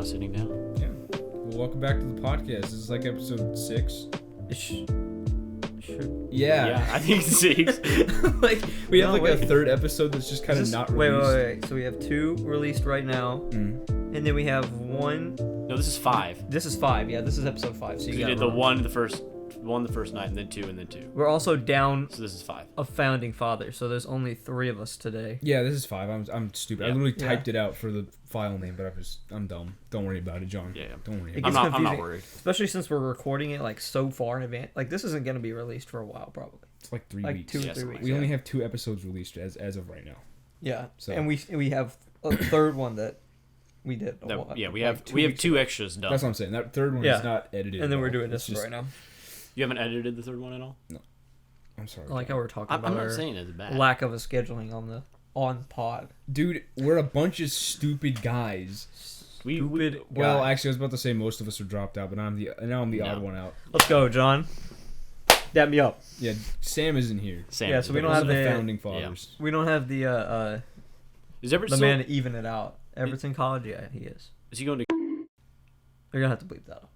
now sitting down. Yeah. Well, welcome back to the podcast. This is like episode 6. Yeah. I think 6. Like we have a third episode that's just kind of not released. Wait. So we have 2 released right now, and then we have 1. No, this is 5. This is 5. Yeah, this is episode 5. So You did the one the first night, and then 2, and then 2. We're also down. So this is 5. A founding father. So there's only 3 of us today. Yeah, this is 5. I'm stupid. Yeah. I literally typed it out for the file name, but I'm dumb. Don't worry about it, John. Yeah. Don't worry. It About gets I'm not confusing, worried. especially since we're recording it like so far in advance. Like this isn't gonna be released for a while, probably. It's like 3 Like weeks. 2 or Yeah, 3 weeks. We only have 2 episodes released as of right now. Yeah. So- And we have a third one that we did. We have 2 extras done. That's what I'm saying. That third one Yeah. is not edited. And then at we're all. doing It's this right now. You haven't edited the third one at all? I'm sorry. I like how we're talking I'm about not our saying it's bad. lack of a scheduling on pod. Dude, we're a bunch of stupid guys. Stupid. Well, guy. actually, I was about to say most of us are dropped out, but now I'm the odd one out. Let's go, John. Dap me up. Yeah, Sam isn't here. Sam, Yeah, so we Those don't have are the the founding fathers. We don't have the Is Everett the still, man to even it out. Everton College, yeah, he is. Is he going to? You're gonna have to bleep that out.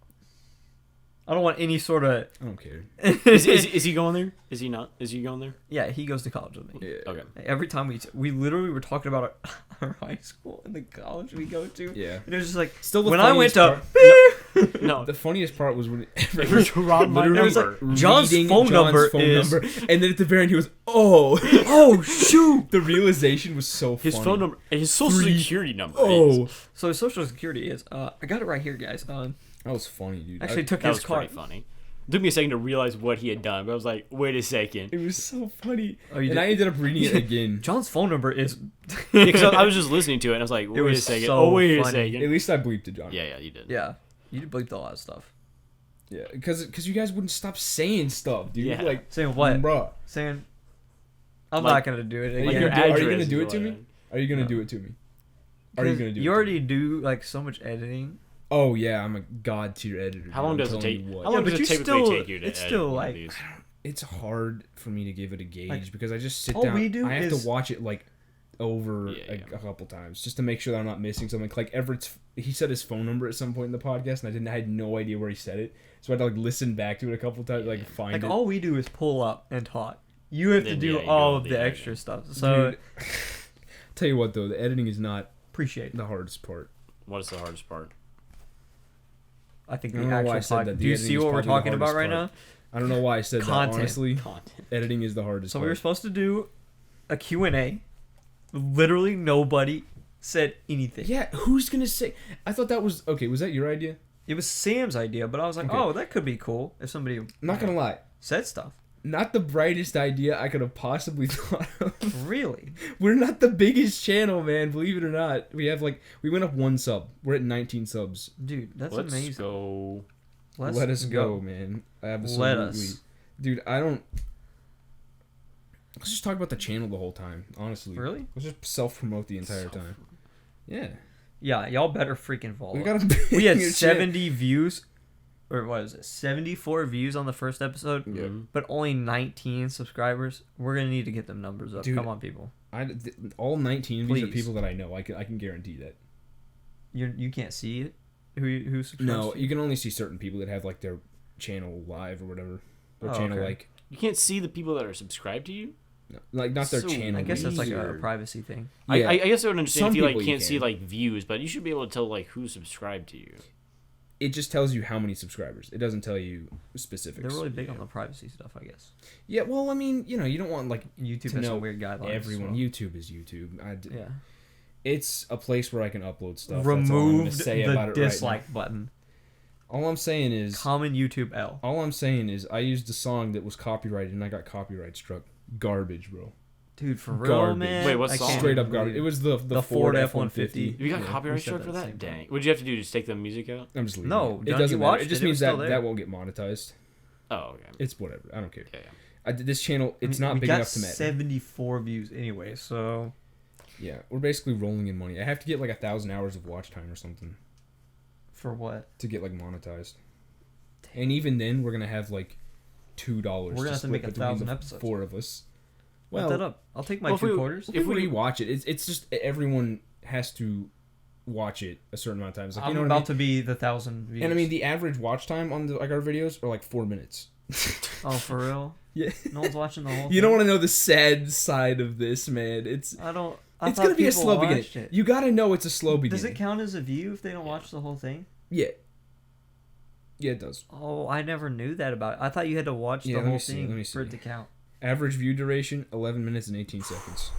I don't want any sort of. I don't care. Is he going there? Is he not? Is he going there? Yeah, he goes to college with me. Yeah. Okay. Every time we literally were talking about our high school and the college we go to. Yeah. And it was just like Still the when I went funniest to No. The funniest part was when It was Rob my literally number. like, John's phone number is- and then at the very end he was, oh, oh shoot. the realization was so funny. His phone number, his social 3 security number. Oh, is. So his social security is I got it right here, guys. that was funny, dude. Actually took That his was card. pretty funny. It took me a second to realize what he had done, but I was like, wait a second. It was so funny. Oh, you And did- I ended up reading it again. John's phone number is. Because I was just listening to it, and I was like, wait a was second. so Oh, wait a funny. second. At least I bleeped it, John. Yeah, you did. Yeah, you bleeped a lot of stuff. Yeah, because you guys wouldn't stop saying stuff, dude. Yeah. Like, Saying what? bruh. Saying. I'm Like- not gonna do it Like again. your are you address gonna is do it what to I me? mean. Are you gonna No. do it to me? Are you gonna do it? You to already me? do like so much editing. Oh yeah, I'm a god tier editor. How long dude, does I'm it telling take? you what. How long Yeah, does but it you typically still- take you to it's edit still, one of like- these? It's hard for me to give it a gauge Like, because I just sit all down. we do I have is- to watch it like over Yeah. a couple times just to make sure that I'm not missing something. Like Everett's, he said his phone number at some point in the podcast, and I had no idea where he said it, so I had to like listen back to it a couple times, like find Like it. all we do is pull up and talk. You have to Then, do yeah, you all go of with the the extra editing. stuff. So Dude, tell you what though, the editing is not appreciate it. the hardest part. What is the hardest part? I think I the don't know why I actual said that. podcast. The Do you editing see is what we're probably the talking about hardest right part. now? I don't know why I said Content. that. Honestly, Content. editing is the hardest So part. we were supposed to do a Q&A. Literally nobody said anything. Yeah, who's gonna say? I thought that was okay. Was that your idea? It was Sam's idea, but I was like, Okay. oh, that could be cool if somebody I'm not gonna lie. said stuff. Not the brightest idea I could have possibly thought of. Really? We're not the biggest channel, man. Believe it or not, we went up 1 sub. We're at 19 subs. Dude, that's Let's amazing. go. Let us go, man. Absolutely. Let us. Dude, I don't. Let's just talk about the channel the whole time. Honestly, Really? Let's just self-promote the entire time. Yeah, Yeah, y'all better freaking follow. we got a. We had bigger 70 views, or what is it? 74 views on the first episode, Yeah. but only 19 subscribers. We're gonna need to get them numbers up. Dude, Come on, people. all 19 of these are Please. people that I know. I can guarantee that. You can't see it. Who subscribes? No, to you can only see certain people that have like their channel live or whatever. Their Oh, channel okay. like You can't see the people that are subscribed to you? no, like not their So channel. I guess that's like a Weird. privacy thing. Yeah. I guess I would understand Some if you like people you can't see can. like views, but you should be able to tell like who subscribed to you. It just tells you how many subscribers. It doesn't tell you specifics. They're really big on the privacy stuff, I guess. Yeah, well, I mean, you don't want like YouTube to has know some weird guidelines. everyone. so- YouTube is YouTube. Yeah. It's a place where I can upload stuff. That's all I'm gonna Removed say the about it dislike button. right now. All I'm saying is, Common YouTube L. I used a song that was copyrighted and I got copyright struck. Garbage, bro. Dude, for real, Garbage. man. Wait, what I song? can't Straight up believe garbage. It was the Ford Ford F-150. You got Yeah, copyright we said struck for that at the that? same time. Dang. What'd you have to do? Just take the music out? I'm just leaving. No, it John, doesn't you matter. watched It just it. It means was still that there. that won't get monetized. Oh, okay. It's whatever. I don't care. Yeah. This channel, it's not we big got enough to matter. 74 views anyway, so Yeah, we're basically rolling in money. I have to get like 1,000 hours of watch time or something for what? to get like monetized. And even then, we're gonna have like $2. We're gonna have to make 1,000 episodes. 4 of us. Well, Well, that up. I'll take my well, if 2 we- quarters. if we watch it, it's just everyone has to watch it a certain amount of times. Like, I'm you know about what to be the 1,000 views. And I mean, the average watch time on our videos are like 4 minutes. Oh, for real? Yeah. No one's watching the whole thing? You don't want to know the sad side of this, man. It's I it's gonna be a people slow beginning. watched it. You gotta know it's a slow beginning. Does it count as a view if they don't watch the whole thing? Yeah. Yeah, it does. Oh, I never knew that about it. I thought you had to watch Yeah, the let me whole see, thing let me for it see. to count. Average view duration 11 minutes and 18 seconds.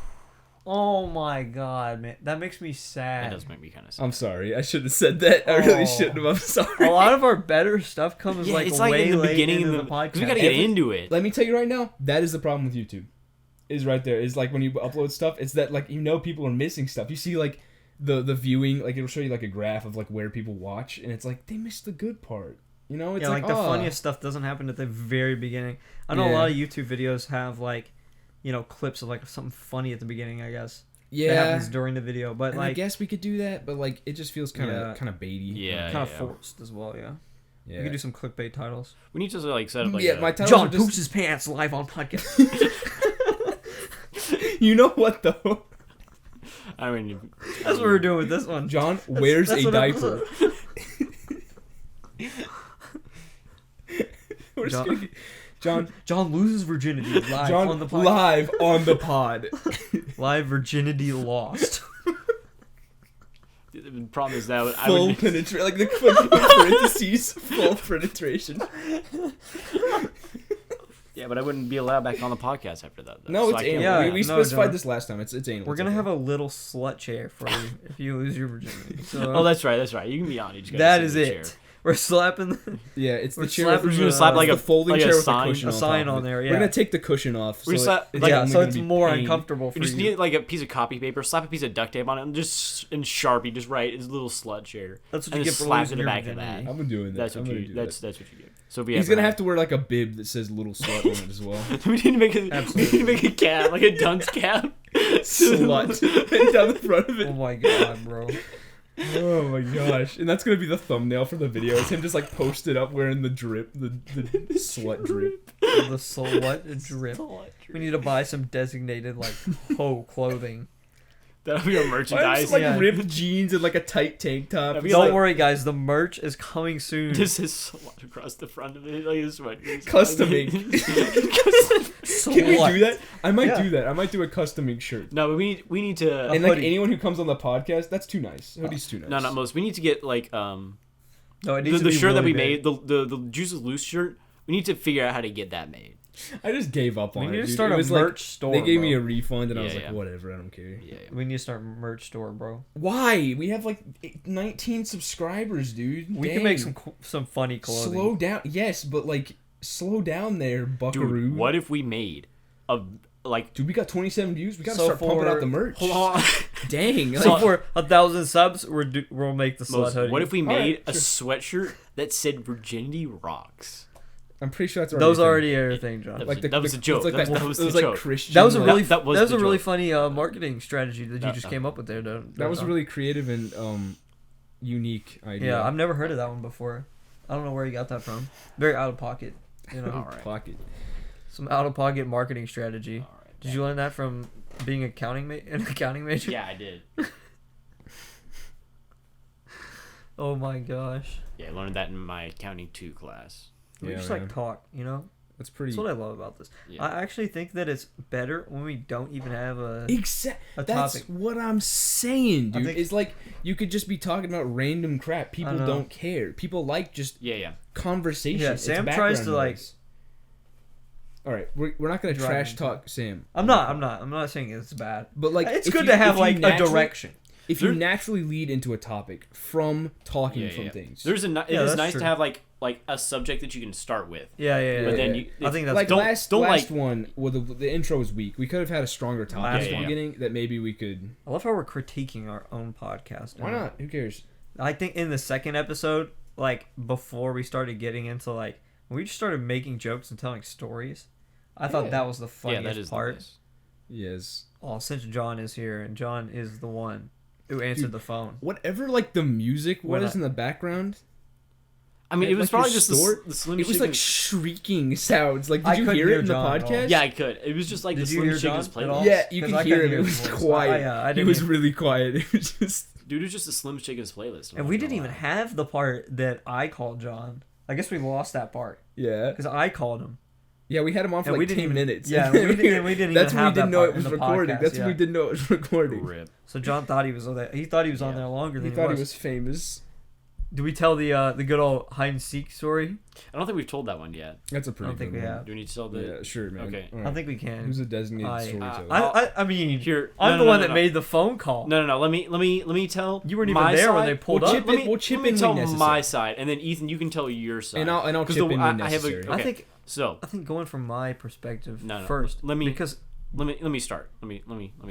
Oh my god, man. That makes me That sad. does make me kind of sad. I'm sorry. I should have said that. I really Oh. shouldn't have. I'm sorry. A lot of our better stuff comes Yeah, like it's way like in the late beginning into of the podcast. we gotta get into it. Let me tell you right now, that is the problem with YouTube. Is right there. Is like when you upload stuff, it's that like people are missing stuff. You see like the viewing, like it'll show you like a graph of like where people watch, and it's like they missed the good part. You know, it's Yeah, like the oh. funniest stuff doesn't happen at the very beginning. I know a Yeah. lot of YouTube videos have like, clips of like something funny at the beginning, I guess. That Yeah, happens during the video, but and I like guess we could do that, but like it just feels kind Yeah. of baity. Yeah, kind of yeah. forced as well, yeah. Yeah. We could do some clickbait titles. We need to like set up like yeah, a, my titles John are just, poops his pants live on podcast. You know what though? I mean, That's what we're doing with this one. John wears That's a what diaper. We're just John- gonna get- John John loses virginity live John on the podcast. live on the pod. Live virginity lost. the problem is that I Full would. penetration, like the parentheses, full penetration. Yeah, but I wouldn't be allowed back on the podcast after that. Though, No, so it's I can't- anal. Yeah, we no, specified John. this last time. It's anal. We're It's gonna okay. have a little slut chair for you if you lose your virginity. So Oh, that's right. That's right. You can be on. You just gotta that sit is in the it. chair. We're slapping the, Yeah, it's we're the chair. slapping We're We're gonna slap like the a folding like chair a with sign. a cushion a on sign top of on it. there. We're Yeah, gonna take the cushion off. We So slap- it's like- yeah. only So gonna it's be more pain. uncomfortable for You just you. need like a piece of copy paper, slap a piece of duct tape on it, and just in Sharpie, just write his little slut chair. That's what and you just get for slap losing in the your back of virginity. that. I'm doing that. That's I'm what gonna you. do That's that. what you do. So if we He's ever gonna have to wear like a bib that says "little slut" on it as well. we need to make a Absolutely. we need to make a cap, like a dunce cap. Slut and down the front of Oh it. my god, bro. Oh my gosh! And that's gonna be the thumbnail for the video. It's him just like posted up wearing the drip, the slut drip. The slut drip. We need to buy some designated like hoe clothing. That'll be our I have merchandise. just like Yeah. ripped jeans and like a tight tank top. That'd be He's Don't like, worry, guys. The merch is coming soon. This is slut across the front of it, like this one. Custom ink. Slut. Can we do that? I might Yeah. do that. I might do a custom ink shirt. No, but we need to. And like hoodie. anyone who comes on the podcast, that's too nice. Hoodie's too nice. No, not most. We need to get like No, it the needs to be shirt that really we big. made, the Juices Loose shirt. We need to figure out how to get that made. I just gave up on We it. need to dude. start It a was merch like, store. They gave bro. me a refund, and I was Yeah, like, yeah. whatever, I don't care. Yeah. We need to start a merch store, bro. Why? We have like 19 subscribers, dude. We Dang. can make some funny clothing. Slow down. Yes, but like slow down there, buckaroo. Dude, what if we made a like? Dude, we got 27 views. We gotta So start pumping for- out the merch. Hold on. Dang. So like- for 1,000 subs, we'll make the slut Moses, hoodie. what if we made Alright, a sweatshirt that said "Virginity Rocks"? I'm pretty sure that's Those a thing. already are a thing, John. Like that was a joke. It's like That was the it was like joke. Christian. That was a like- really that was that was the a really joke. funny marketing strategy that you No, just no. came up with there. That was a really creative and unique idea. Yeah, I've never heard of that one before. I don't know where you got that from. Very out of pocket, you know. Alright. Pocket. Some out of pocket marketing strategy. All right. Did you learn that from being an accounting major? Yeah, I did. Oh my gosh. Yeah, I learned that in my accounting 2 class. We Yeah, just man. like talk, you know. That's pretty. That's what I love about this. Yeah. I actually think that it's better when we don't even have a Exactly. a That's topic. what I'm saying, I dude. think- It's like you could just be talking about random crap. People know. don't care. People like just Yeah. conversation. Yeah, It's Sam background tries to, like- noise. All right, we're not gonna Drive trash me talk Sam. I'm not saying it's bad. But like, It's if good you- to have if you like a naturally- direction. If you There- naturally lead into a topic from talking Yeah, from yeah. things, It Yeah, is that's nice true. to have like a subject that you can start with. Yeah. But then yeah. you, I think that's like don't- last don't, last like- one, well, the intro was weak. We could have had a stronger topic Last at the one. beginning that maybe we could. I love how we're critiquing our own podcast. Why not? Who cares? I think in the second episode, like before we started getting into like when we just started making jokes and telling stories, I thought Yeah. that was the yeah, funniest that is part. the best. Yes. Oh, since John is here and John is the one who answered Dude, the phone. Whatever, like the music When was I- in the background, I mean, At, it was like, your probably just store, the Slim it was like Chickens- shrieking sounds. Like, did I you couldn't hear hear it in the John at all. podcast? Yeah, I could. It was just like Did the you Slim hear Chickens John at playlist. all? Yeah, you 'Cause can I hear couldn't him. It hear was his voice. quiet. I He didn't was hear- really quiet. It was just. Dude was just a Slim Chickens playlist. And we didn't even have the part that I called John. I guess we lost that part Yeah. because I called him. Yeah, we had him on for And like we 10 didn't minutes. Yeah, we didn't That's even when we have didn't that know part it was in the recording. podcast, That's when we yeah. didn't know it was recording. Rip. So John thought he was on there. He thought he was on there longer than He thought he was famous. Do we tell the good old hide and seek story? I don't think we've told that one yet. That's a I pretty don't think good we one. have. Do we need to tell the? Yeah, sure, man. Okay. All I right. don't think we can. Who's a designated I- storyteller? I mean, Here, I'm no, the no, one no, that no. made the phone call. No. Let me tell. You weren't even my there when side. they pulled We'll up. chip Let in- me, we'll chip let me in tell when necessary. my side, and then Ethan, you can tell your side. And I'll 'Cause chip in when I have a, necessary. okay. I think So going from my perspective No. first. Let me because let me start. Let me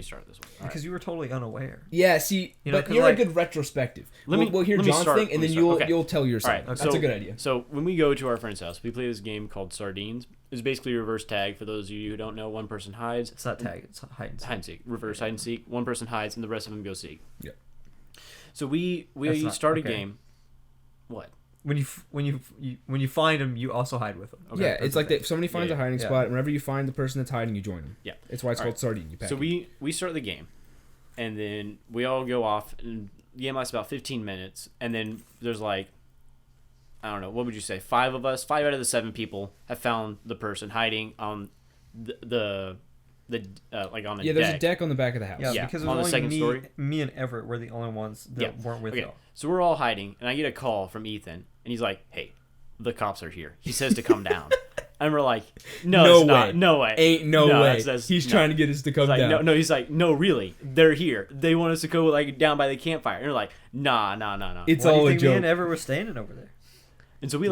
start this one. All right. because you were totally unaware. Yeah, see, You know, but 'cause, you're like- a good retrospective. Let me- We'll hear let me John's start, thing, and let then me start. Okay. you'll tell your All side. right, That's so- a good idea. So when we go to our friend's house, we play this game called Sardines. It's basically reverse tag. For those of you who don't know, one person hides. It's not tag. It's hide and seek. Hide and seek. Reverse hide and seek. One person hides, and the rest of them go seek. Yeah. So we That's not- start a okay. game. What? When you find them, you also hide with them. Okay, Yeah, that's it's the like thing. that. If somebody finds Yeah, a hiding yeah. spot, whenever you find the person that's hiding, you join them. Yeah. It's why it's All called right. sardine. You pack So it. we start the game, and then we all go off, and the game lasts about 15 minutes, and then there's like, I don't know, what would you say? 5 of us, 5 out of the 7 people have found the person hiding on the like on the Yeah, there's deck. a deck on the back of the house. Yeah, Yeah, because it on the was second only story. me and Everett were the only ones that weren't with Okay, y'all. so we're all hiding, and I get a call from Ethan, and he's like, "Hey, the cops are here." He says to come down, and we're like, "No, No it's not. way. No way. Ain't no way. that's- He's no." trying to get us to come He's like, down. no. He's like, "No, really, they're here. They want us to go like down by the campfire." And we're like, "Nah." It's Why do all you a think me joke. and Everett were standing over there? And so we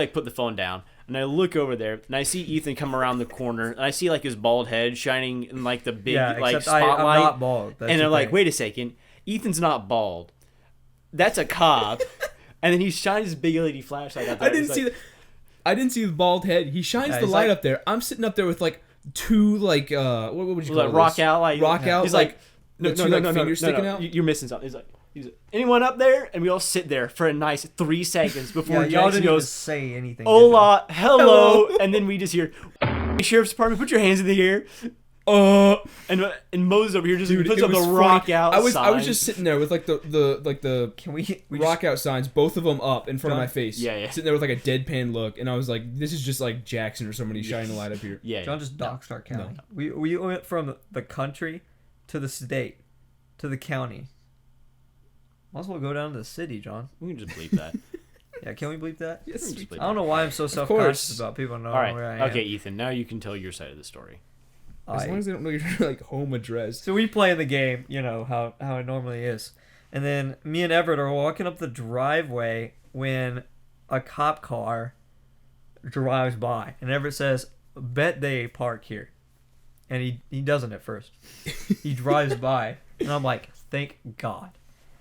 put the phone down, and I look over there, and I see Ethan come around the corner, and I see like his bald head shining in like the big like except I'm spotlight. not bald. That's And the I'm like, thing. wait a second, Ethan's not bald. That's a cop. And then he shines his big LED flashlight out there. I didn't see the. I didn't see the bald head. He shines Yeah, the he's light like- up there. I'm sitting up there with like 2 like what would you call Like this? rock out, like rock out. He's like, the two, like, fingers sticking out. You're missing something. He's like, anyone up there? And we all sit there for a nice 3 seconds before Yeah, y'all Jackson didn't even goes, say anything. "Hola, hello," and then we just hear, "Sheriff's Department, put your hands in the air." And Moses over here just Dude, puts it up the was rock funny. out. I was sign. just sitting there with like the Can we rock out signs, both of them up in front of John- my face. Yeah. Sitting there with like a deadpan look, and I was like, "This is just like Jackson or somebody shining a light up here." Yeah. John just doxed our county. We went from the country to the state to the county. Might as well go down to the city, John. We can just bleep that. Yeah, can we bleep that? Yes, Just we- bleep I don't know why I'm so course. self-conscious about people knowing All right. where I am. Okay, Ethan. Now you can tell your side of the story. as long as they don't know your like home address. So we play the game, you know, how it normally is. And then me and Everett are walking up the driveway when a cop car drives by. And Everett says, "Bet they park here." And he doesn't at first. He drives by. And I'm like, thank God.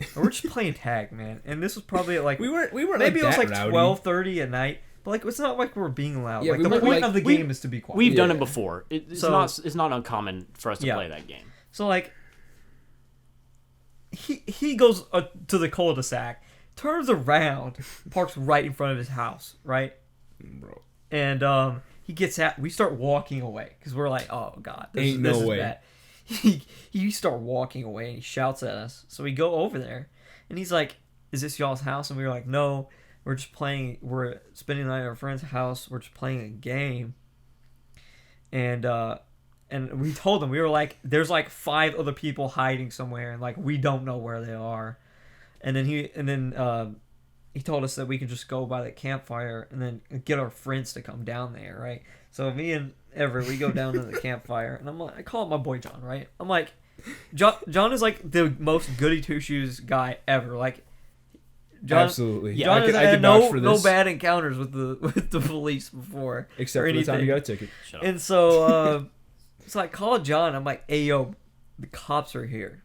And we're just playing tag, man. And this was probably at like... We weren't maybe like it was that like rowdy. 12:30 at night. But like, it's not like we're being loud. Yeah, like we the weren't, point like- of the we- game is to be quiet. We've done Yeah. it before. It's So- not uncommon for us to Yeah. play that game. So like, he goes to the cul-de-sac, turns around, parks right in front of his house, right? Bro. And he gets out. We start walking away because we're like, oh God, Ain't no is way. bad. He start walking away and he shouts at us. So we go over there, and he's like, "Is this y'all's house?" And we were like, "No, we're just playing. We're spending the night at our friend's house. We're just playing a game." And we told him, we were like, "There's like 5 other people hiding somewhere, and like we don't know where they are." And then he told us that we could just go by the campfire and then get our friends to come down there, right? So me and Everett, we go down to the campfire, and I'm like, I call it my boy John, right? I'm like, John is like the most goody two shoes guy ever. Like, John, Absolutely. Yeah, John I has could had vouch for no this. bad encounters with the police before, Except or for the time you anything. got a ticket. Shut up. And so I call John. I'm like, "Hey, yo, the cops are here."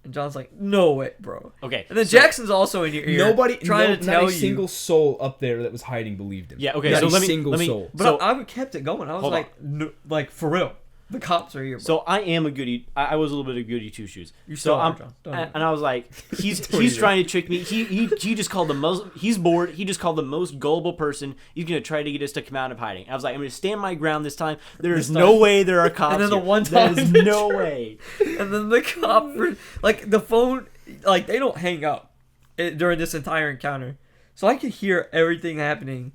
And John's like, "No way, bro." Okay. And then so- Jackson's also in your ear, Nobody, trying to tell not a you. single soul up there that was hiding believed him. Yeah. Okay. Not So a let me. single soul. But So, I kept it going. I was Hold like, no, like for real, the cops are here. Bro. so I am a goody. I was a little bit of goody two shoes. You So still are, I'm, John. Don't do and I was like, he's Don't he's do trying to trick me. He just called the most. He's bored. He just called the most gullible person. He's gonna try to get us to come out of hiding. I was like, I'm gonna stand my ground this time. There is This no time. way there are cops. And then the here. one There time- is no way. And then the cop, like the phone, like they don't hang up during this entire encounter. So I could hear everything happening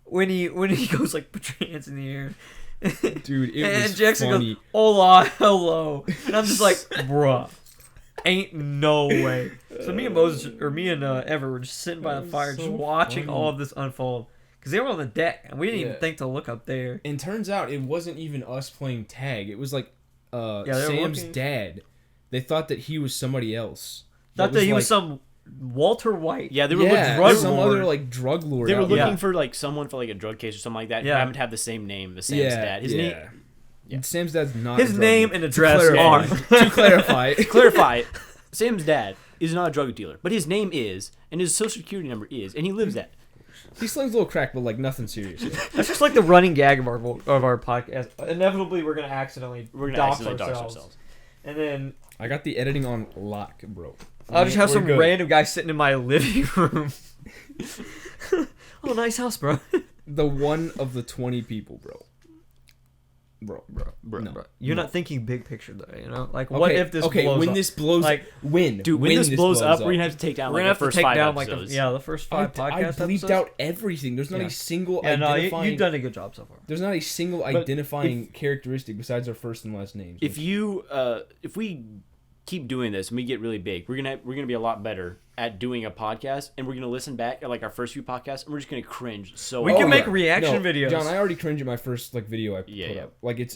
when he goes like put your hands in the air. Dude, it and was Jackson funny. goes, hola, hello. And I'm just like, bruh. Ain't no way. So me and Ever were just sitting by the fire, so just watching funny. all of this unfold. Because they were on the deck, and we didn't even Yeah. think to look up there. And turns out it wasn't even us playing tag. It was like they were Sam's looking- dad. They thought that he was somebody else. Thought that he was like- some Walter White. Yeah, they were yeah, looking some for other like drug lord. They were out looking there. for like someone for like a drug case or something like that. Yeah. Who happened to have the same name, the Sam's dad. His name. Yeah. Sam's dad's not. His a drug name lord. and To address clarify- are. to clarify. Clarify. Sam's dad is not a drug dealer, but his name is, and his social security number is, and he lives at. He slings a little crack, but like nothing serious. That's just like the running gag of our podcast. Inevitably, we're gonna accidentally dox dox ourselves. And then I got the editing on lock, bro. I'll just have We're some good. random guy sitting in my living room. Oh, nice house, bro. The one of the 20 people, bro. Bro. No. Bro, you're not thinking big picture though, you know? Like, Okay, what if this blows when up? this blows, Like, when, Dude, when this blows up, we're gonna have to take down We're like gonna the have to first take 5 down episodes. the first 5 I podcast bleeped episodes. out everything. There's not Yeah. a single Yeah, no, identifying. you've done a good job so far. There's not a single But identifying characteristic besides our first and last names. If you if we keep doing this and we get really big, we're gonna be a lot better at doing a podcast, and we're gonna listen back at like our first few podcasts, and we're just gonna cringe so We hard. can make reaction No, videos. John, I already cringe at my first like video I put Yeah. up. Like it's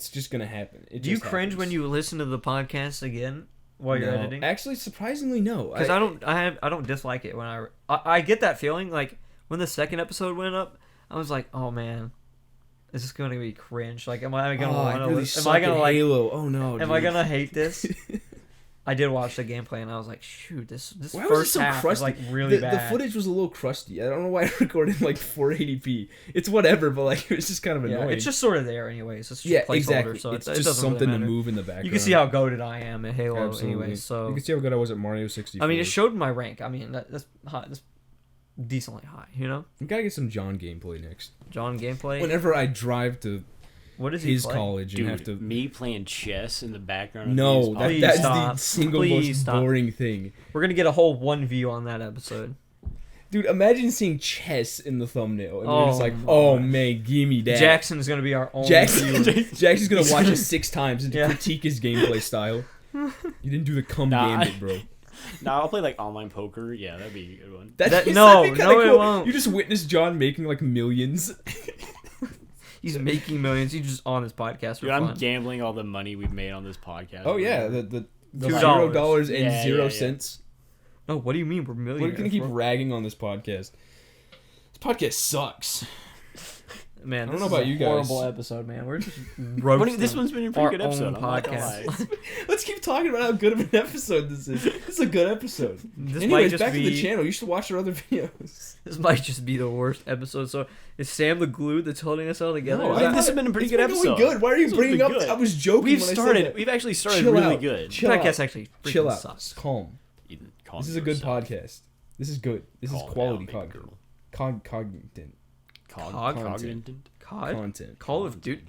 just gonna happen. It Do you just cringe happens. when you listen to the podcast again while you're No. editing? Actually, surprisingly, no. Because I don't dislike it when I get that feeling like when the second episode went up, I was like, oh man, is this going to be cringe? Like, am I gonna I really am suck I gonna at like Halo. Oh no. am I dude. gonna hate this? I did watch the gameplay and I was like, shoot, this Why was it first so half crusty? is like really the bad. footage was a little crusty. I don't know why I recorded like 480p. It's whatever, but like it was just kind of Yeah, annoying. it's just sort of there anyways. It's just yeah, placeholder, exactly. so it's it just doesn't really something to matter. move in the background. You can see how goated I am at Halo Absolutely. anyway. So you can see how good I was at Mario 64. I mean, it showed my rank. I mean, that's high. That's decently high. You know, We gotta get some John gameplay next. John gameplay. Whenever I drive to What is he his play? college and Dude, have to. me playing chess in the background. No, of these Please that's stop. the single Please most stop. boring thing. We're gonna get a whole one view on that episode. Dude, imagine seeing chess in the thumbnil. And we're just Oh like, my oh gosh. man, gimme that. Jackson is gonna be our only Jackson, viewer. Jackson's gonna watch it 6 times and Yeah. critique his gameplay style. You didn't do the cum Nah, gambit, bro. Nah, I'll play like online poker. Yeah, that'd be a good one. No, that'd be no, kinda it cool. won't. You just witnessed John making like millions. He's making millions. He's just on his podcast for Dude, I'm fun. gambling all the money we've made on this podcast. Oh yeah, the $2. $0 and Yeah, 0 yeah. cents. No, what do you mean we're We're millionaires? gonna keep bro? ragging on this podcast. This podcast sucks. Man, I don't this know is about a you guys. horrible episode, man. We're just What roasting. this one's been a our pretty good episode. own I'm not gonna podcast. lie. Let's keep talking about how good of an episode this is. This is a good episode. This might Anyways, just back to the be channel. You should watch our other videos. this might just be the worst episode. So is Sam the glue that's holding us all together? No, Is I think that- this has been a pretty It's good been going episode. good. Why are you This one's bringing been up? good. I was joking. We've when I said started. that. We've actually started Chill really out. good. Chill podcast out. actually freaking Chill out. sucks. Calm. Ethan, calm This is a good yourself. podcast. This is good. This is Calm quality down, baby content. girl. Content. Content. COD? Content. Call of Duty?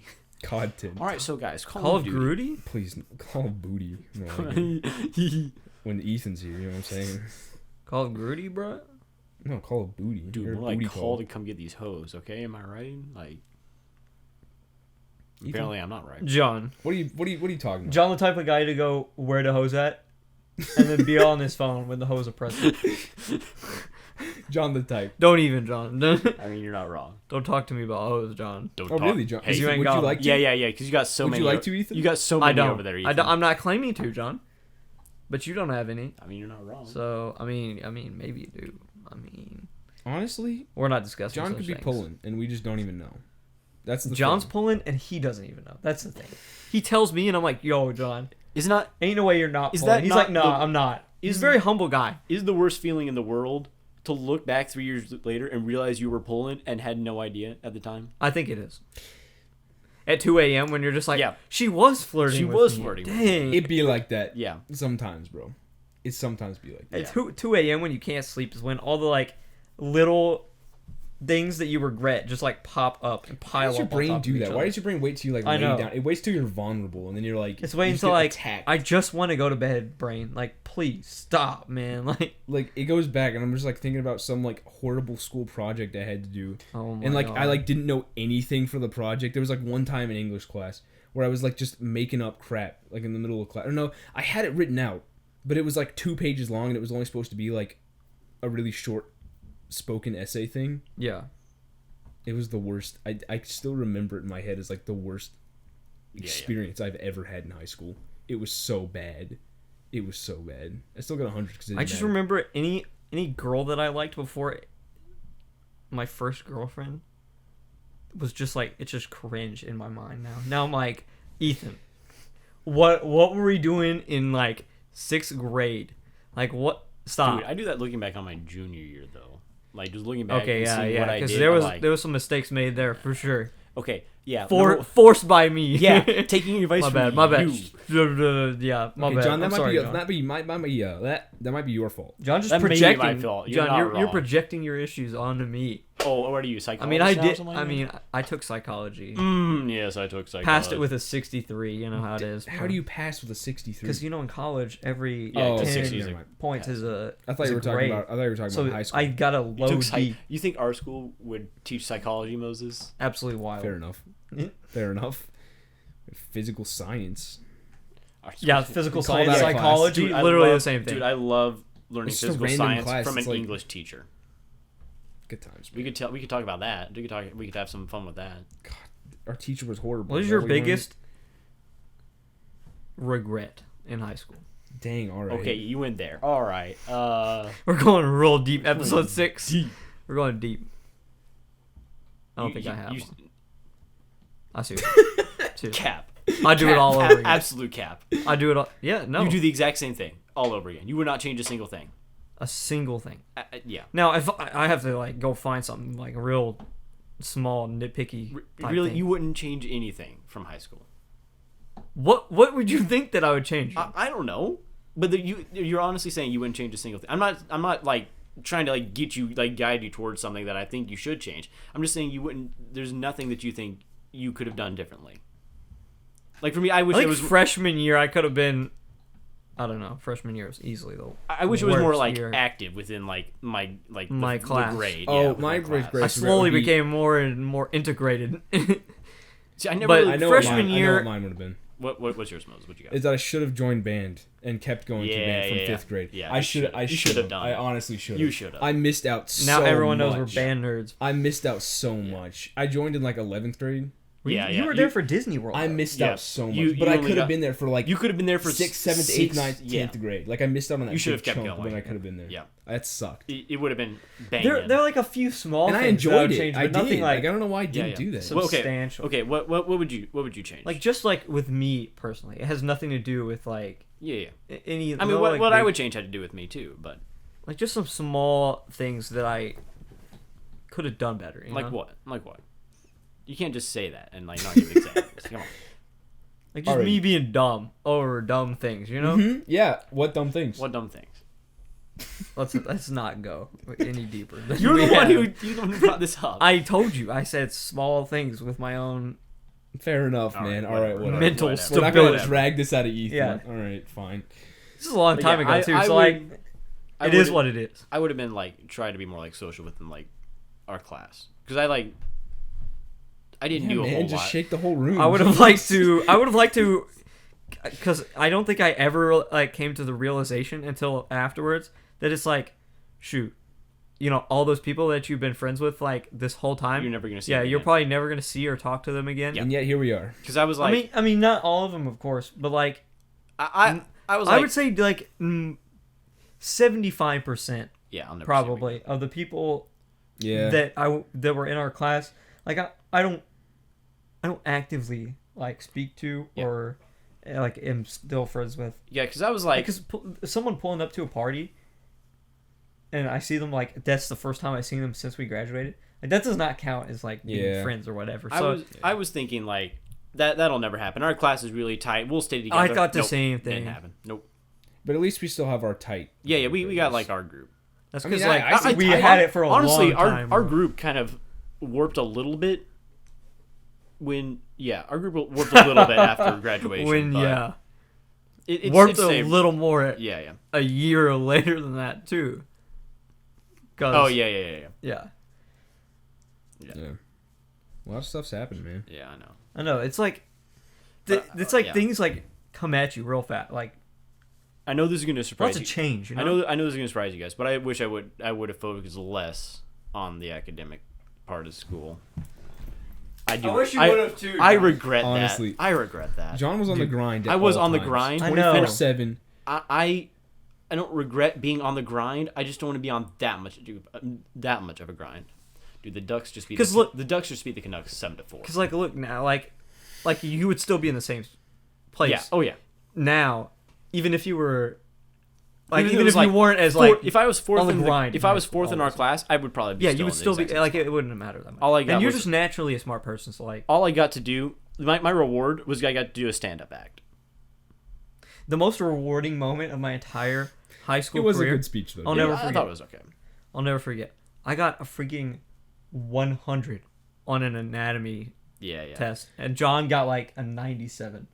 Content. All right, so guys, Call of Duty. Duty? Please, Call of Booty. No, when Ethan's here, you know what I'm saying? Call of Duty, bro? No, Call of Booty. Dude, You're a more like booty call to come get these hoes. Okay, am I right? Like, Ethan? apparently I'm not right. John. What are you talking about? John the type of guy to go where the hose at, and then be on his phone when the hose are present. John the type. Don't even, John. Don't I mean, you're not wrong. talk to me about hose, John. Don't Oh talk. really, John? Hey, you ain't would got you one. like to? yeah, because you got so Would many. you like to, Ethan? You got so I many don't. over there, Ethan. I'm not claiming to, John. But you don't have any. I mean, you're not wrong. So I mean, maybe you do. I mean, Honestly, we're not discussing. John such could be things. pulling, and we just don't even know. That's the John's thing. pulling, and he doesn't even know. That's the thing. He tells me, and I'm like, "Yo, John, Is not ain't no way you're not." Is pulling. that He's not like, "No, the- I'm not." He's is- a very humble guy. is the worst feeling in the world to look back 3 years later and realize you were pulling and had no idea at the time. I think it is. At 2 a.m. when you're just like, Yeah. she was flirting. She with was me. flirting with Dang. It be like that. Yeah. Sometimes, bro. It sometimes be like that. At 2 a.m. when you can't sleep is when all the like little things that you regret just like pop up and Why pile does your up on brain top do of each that? other. Why does your brain wait till you like I lay know. down? It waits till you're vulnerable, and then you're like, It's you waiting just until get like attacked. I just want to go to bed, brain. Like, please stop, man. Like it goes back, and I'm just like thinking about some like horrible school project I had to do, Oh my and like God. I like didn't know anything for the project. There was like one time in English class where I was like just making up crap like in the middle of class. I don't know. I had it written out, but it was like 2 pages long, and it was only supposed to be like a really short spoken essay thing. Yeah. It was the worst. I still remember it in my head as like the worst experience I've ever had in high school. It was so bad. It was so bad. I still got 100 because I just remember any girl that I liked before my first girlfriend was just like, it's just cringe in my mind now. Now I'm like, Ethan, what were we doing in like 6th grade? Like what? Stop. Dude, I do that looking back on my junior year though. Like just looking back Okay, and yeah, seeing what I because did. there was like, there was some mistakes made there for sure. okay, yeah. Forced by me. Yeah, taking advice my from bad. My bad. you. Yeah, my Okay, bad. John, that I'm might sorry, be John. that might be your fault. John just That may be projecting. my fault. You're John, not you're wrong. projecting your issues onto me. Oh, what are you, I psychologist? mean, I now or did. something I like mean, I took psychology. that? Yes, I took psychology. Passed it with a 63. You know how it is. How do you pass with a 63? Because in college, every Yeah, 10 60 is never mind. points is a. I thought is you a were talking grade. about. I thought you were talking So about high school. I got a You low took D. You think our school would teach psychology, Moses? Absolutely wild. Fair enough. Yeah. Fair enough. Physical science. Our Yeah, school- physical We call science, that a class. psychology, Dude, I literally love- the same thing. Dude, I love learning It's just a physical random science class. from an It's like- English teacher. Good times. We could talk about that. We could have some fun with that. Our teacher was horrible. What is Is your that what you biggest regret in high school? wanted? Dang. All right. Okay, you went there. All right. We're going real deep. Episode 6. Deep. We're going deep. I don't You- think I have you- one. I see. Two. Cap. I do it Cap. all over again. Absolute cap. I do it all. Yeah, no. You do the exact same thing all over again. You would not change a single thing. a single thing. Yeah. Now, if I have to like go find something like a real small nitpicky type Really, thing. you wouldn't change anything from high school. What would you think that I would change? I don't know, but you're honestly saying you wouldn't change a single thing. I'm not like trying to like get you like guide you towards something that I think you should change. I'm just saying you wouldn't. There's nothing that you think you could have done differently. Like for me, I wish I it think was. freshman year I could have been. I don't know. Freshman year was easily the. I wish it was more worst like year. active within like my My class. The grade. Oh, yeah, my within class. grade. I slowly would be- became more and more integrated. See, I never. But really- I know freshman what mine, I know year- what mine would have been. what's yours, Moses? What you got? Is that I should have joined band and kept going to band from Yeah, 5th grade. yeah, I you should. should've. I You should should've have done I it. honestly should. You should have. I missed out so now everyone knows much. we're band nerds. I missed out so much. I joined in like 11th grade. Yeah, You were there for Disney World. I though. missed Yeah, out so much, you but I only could have got- been there for like You could have been there for 6th, 7th, 8th, 9th, 10th grade. Like I missed out on that. You should big have kept chunk going. when I could have been there. Yeah. That sucked. It would have been banging. There are like a few small And I things that I enjoyed would it. change, I but nothing did. like I don't know why I Yeah, didn't yeah. do that. So- Well, okay. substantial. Okay. What would you change? like just like with me personally. It has nothing to do with like yeah. any. I mean, no, what like, I big- would change had to do with me too, but like just some small things that I could have done better. You like know? what? Like what? You can't just say that and like not give examples. Come on. Like just Alright. me being dumb over dumb things. You know. Mhm. Yeah. What dumb things? What dumb things? Let's not go any deeper. than You're we the one have. who brought this up. I told you. I said small things with my own. Fair enough, All man. right, All right, whatever. whatever. Mental Whatever. We're not stability. gonna drag this out of Ethan. Yeah. All right, fine. This is a long But time yeah, ago too. I So would- like, I it is would've- what it is. I would have been like try to be more like social within like our class because I didn't Yeah, do a man, whole just lot. shake the whole room. I would have liked to. I would have liked to, because I don't think I ever like came to the realization until afterwards that it's like, shoot, all those people that you've been friends with like this whole time. You're never gonna see. Yeah, them you're again. probably never gonna see or talk to them again. And yet here we are. Because I was like, I mean, not all of them, of course, but like, I was I like, would say like 75% yeah, I'll never see them probably of the people Yeah. that were in our class. Like I don't actively like speak to Yeah. or like am still friends with. Yeah, because I was like, Because someone pulling up to a party, and I see them like that's the first time I've seen them since we graduated. Like that does not count as like being Yeah. friends or whatever. So I was thinking like that'll never happen. Our class is really tight. We'll stay together. I thought the Nope, same thing. Didn't happen. Nope. But at least we still have our tight. Yeah, we got like our group. That's I mean, because I we see- had it for a honestly, long time. our group kind of warped a little bit our group warped a little bit after graduation. But warped it's a same. little more Yeah. a year later than that too. Oh yeah. Yeah. Yeah. A lot of stuff's happened, man. Yeah, I know. I know. It's like Yeah. things like come at you real fast. Like I know this is gonna surprise lots you. of change. You know? I know this is gonna surprise you guys, but I wish I would have focused less on the academic part of school. I do. I wish you would have too. I John. regret Honestly, that. I regret that. John was on the grind. At I was all on the times. grind. I know. 24/7. I don't regret being on the grind. I just don't want to be on that much of a grind. Dude, the Ducks just beat the Ducks just beat the Canucks 7-4. Because like look now, like you would still be in the same place. Yeah. Oh yeah. Now, even if you were, like, Even even if if it was, you weren't as Fourth- like, if I was fourth on the in grind, if I was like, fourth in our always. class, I would probably be yeah, still you would in the still be exact same like it wouldn't matter that much. All I got and you're was- just naturally a smart person, so like all I got to do, my reward was I got to do a stand-up act. the most rewarding moment of my entire high school It was career. a good speech, though. I'll Yeah. never I forget. thought it was okay. I'll never forget. I got a freaking 100 on an anatomy Yeah. test, and John got like a 97.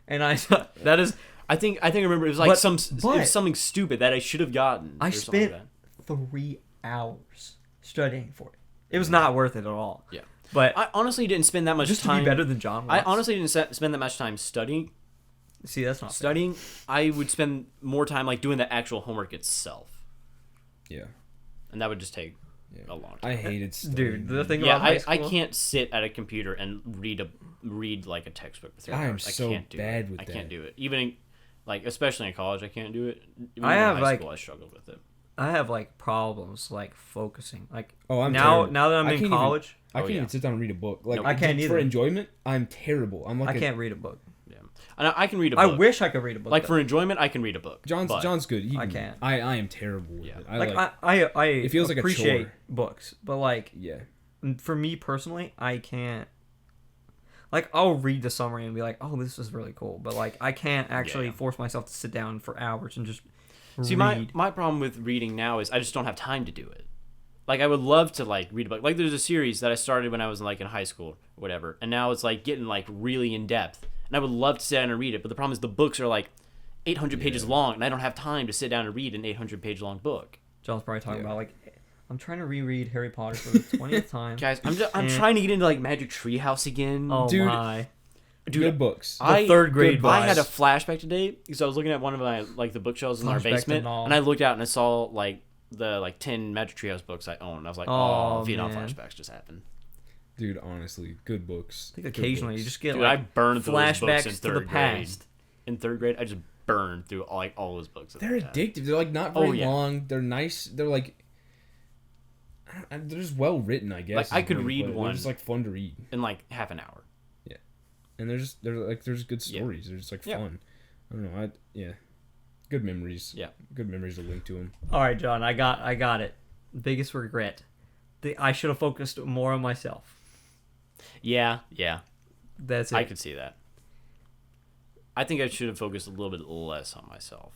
And I thought that is I think I remember it was like But- it was something stupid that I should have gotten. I or something spent like 3 hours studying for it. It was not worth it at all. Yeah. But that. I honestly didn't spend that much just time. to be better than John. I was. honestly didn't spend that much time studying. See, that's not fair. Studying, I would spend more time like doing the actual homework itself, Yeah. and that would just take Yeah. a long time. I hated studying. Dude, the thing Yeah, about high I school, can't sit at a computer and read like a textbook for 3 I am hours. so I can't do bad it. with I can't that. do it. Even like especially in college, I can't do it. Even I in have, high like- school, I struggled with it. I have like problems like focusing. Like Oh, I'm now terrible. now that I'm I in can't even- college, I Oh, can't yeah. even sit down and read a book. Like Nope. I can't for either. enjoyment, I'm terrible. I'm like I can't read a book. Yeah, and I can read a I book. wish I could read a book. Like though. for enjoyment, I can read a book. but- John's good. I can't. I am terrible with Yeah. it. I It feels like a appreciate chore. books, but like yeah. for me personally, I can't. Like I'll read the summary and be like, "Oh, this is really cool," but like I can't actually Yeah. force myself to sit down for hours and just See, read. my problem with reading now is I just don't have time to do it. Like I would love to like read a book. Like there's a series that I started when I was like in high school or whatever, and now it's like getting like really in depth. And I would love to sit down and read it, but the problem is the books are like 800 pages long, and I don't have time to sit down and read an 800-page long book. John's probably talking Yeah. about like, I'm trying to reread Harry Potter for the 20th time. Guys, I'm And- trying to get into like Magic Treehouse again. Oh Dude, my! Dude, Good books. I third grade I had a vibes. flashback today because I was looking at one of my like the bookshelves in our Flashback to basement, Nom. and I looked out and I saw like the like 10 Magic Treehouse books I own. I was like, Oh, oh, Vietnam man. flashbacks just happened. Dude, honestly, good books. I think Good occasionally you books. just get Dude, like I burned through those books in flashbacks to the third grade. past. In third grade, I just burned through all those books. that They're I had. addictive. They're like not Oh, very yeah. long. They're nice. They're like they're just well written, I guess. Like, is I the could way to read put it. one. They're just like fun to read, in like half an hour. and they're just good Yeah. stories. They're just like Yeah. fun. I don't know. Good memories. Yeah. Good memories to link to them. All right, John, I got it. Biggest regret. I should have focused more on myself. Yeah. That's it. I could see that. I think I should have focused a little bit less on myself.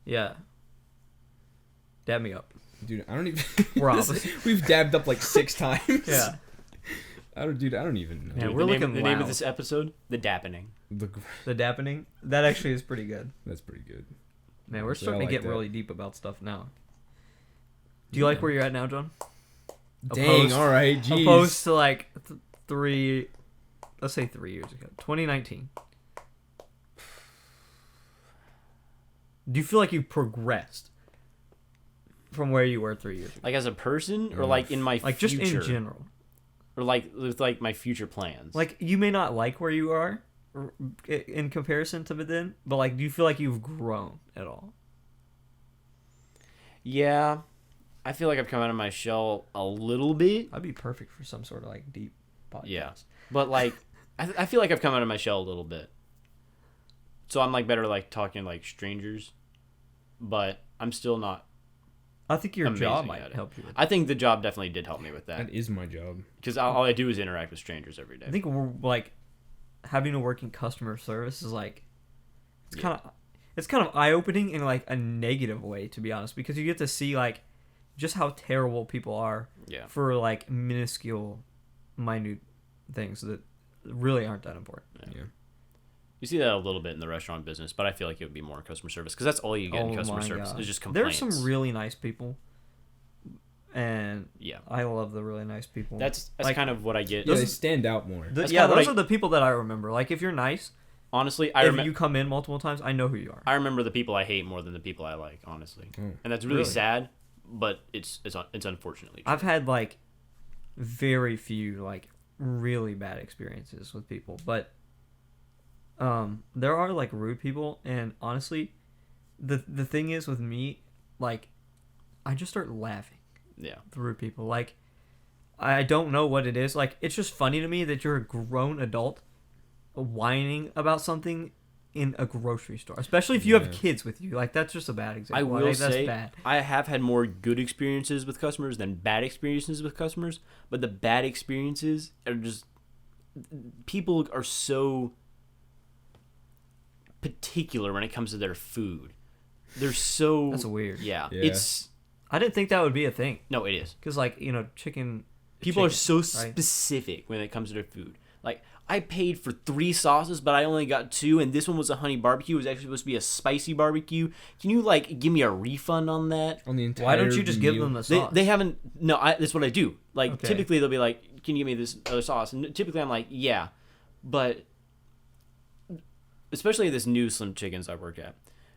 Yeah. Dab me up. Dude, I don't even. We're This- opposite. We've dabbed up like 6 times. Yeah. I don't even know. Yeah, Dude, we're the name, looking the name of loud. this episode, The Dappening. Look, The dappening. That actually is pretty good. that's pretty good. Man, we're Honestly, starting I to like get that. really deep about stuff now. Do you like where you're at now, John? Dang. Opposed- All right. Jeez. Opposed to like 3, let's say 3 years ago, 2019. Do you feel like you progressed from where you were 3 years ago? Like as a person, or like in my Like future, just in general. or like with like my future plans. Like you may not like where you are in comparison to then, but like do you feel like you've grown at all? yeah, I feel like I've come out of my shell a little bit. I'd be perfect for some sort of like deep podcast. Yeah, but like I feel like I've come out of my shell a little bit. So I'm like better like talking to like strangers, but I'm still not. I think your job Amazing might at it. help you with I think the job definitely did help me with that That is my job. because all I do is interact with strangers every day. I think we're like having to work in customer service is like it's kind of eye opening in like a negative way, to be honest, because you get to see like just how terrible people are Yeah. for like minuscule, minute things that really aren't that important. Yeah. You see that a little bit in the restaurant business, but I feel like it would be more in customer service because that's all you get in customer my service God. is just There are complaints. some really nice people, and Yeah. I love the really nice people. That's Like, kind of what I get. Yeah, they stand out more. That's yeah, kinda what those I- are the people that I remember. Like if you're nice, Honestly, I if remember. you come in multiple times, I know who you are. I remember the people I hate more than the people I like, honestly, Mm. and that's really Really? sad. But it's unfortunately true. I've had like very few like really bad experiences with people, but there are like rude people, and honestly, the thing is with me, like I just start laughing Yeah. at the rude people. Like I don't know what it is. Like it's just funny to me that you're a grown adult whining about something in a grocery store, especially if you have Yeah. kids with you. Like that's just a bad I example. will Like, that's say bad. I have had more good experiences with customers than bad experiences with customers, but the bad experiences are just people are so particular when it comes to their food. They're so That's weird. Yeah. Yeah. It's I didn't think that would be a thing. no, it is. Because, like, you know, chicken. People are chicken, so right? specific when it comes to their food. Like, I paid for 3 sauces, but I only got 2, and this one was a honey barbecue. It was actually supposed to be a spicy barbecue. Can you, like, give me a refund on that? On the entire Why don't you just give meal. them the They, sauce? they haven't. No, that's what I do. Like, Okay. typically they'll be like, can you give me this other sauce? And typically I'm like, yeah. But, especially this new Slim Chickens I work at,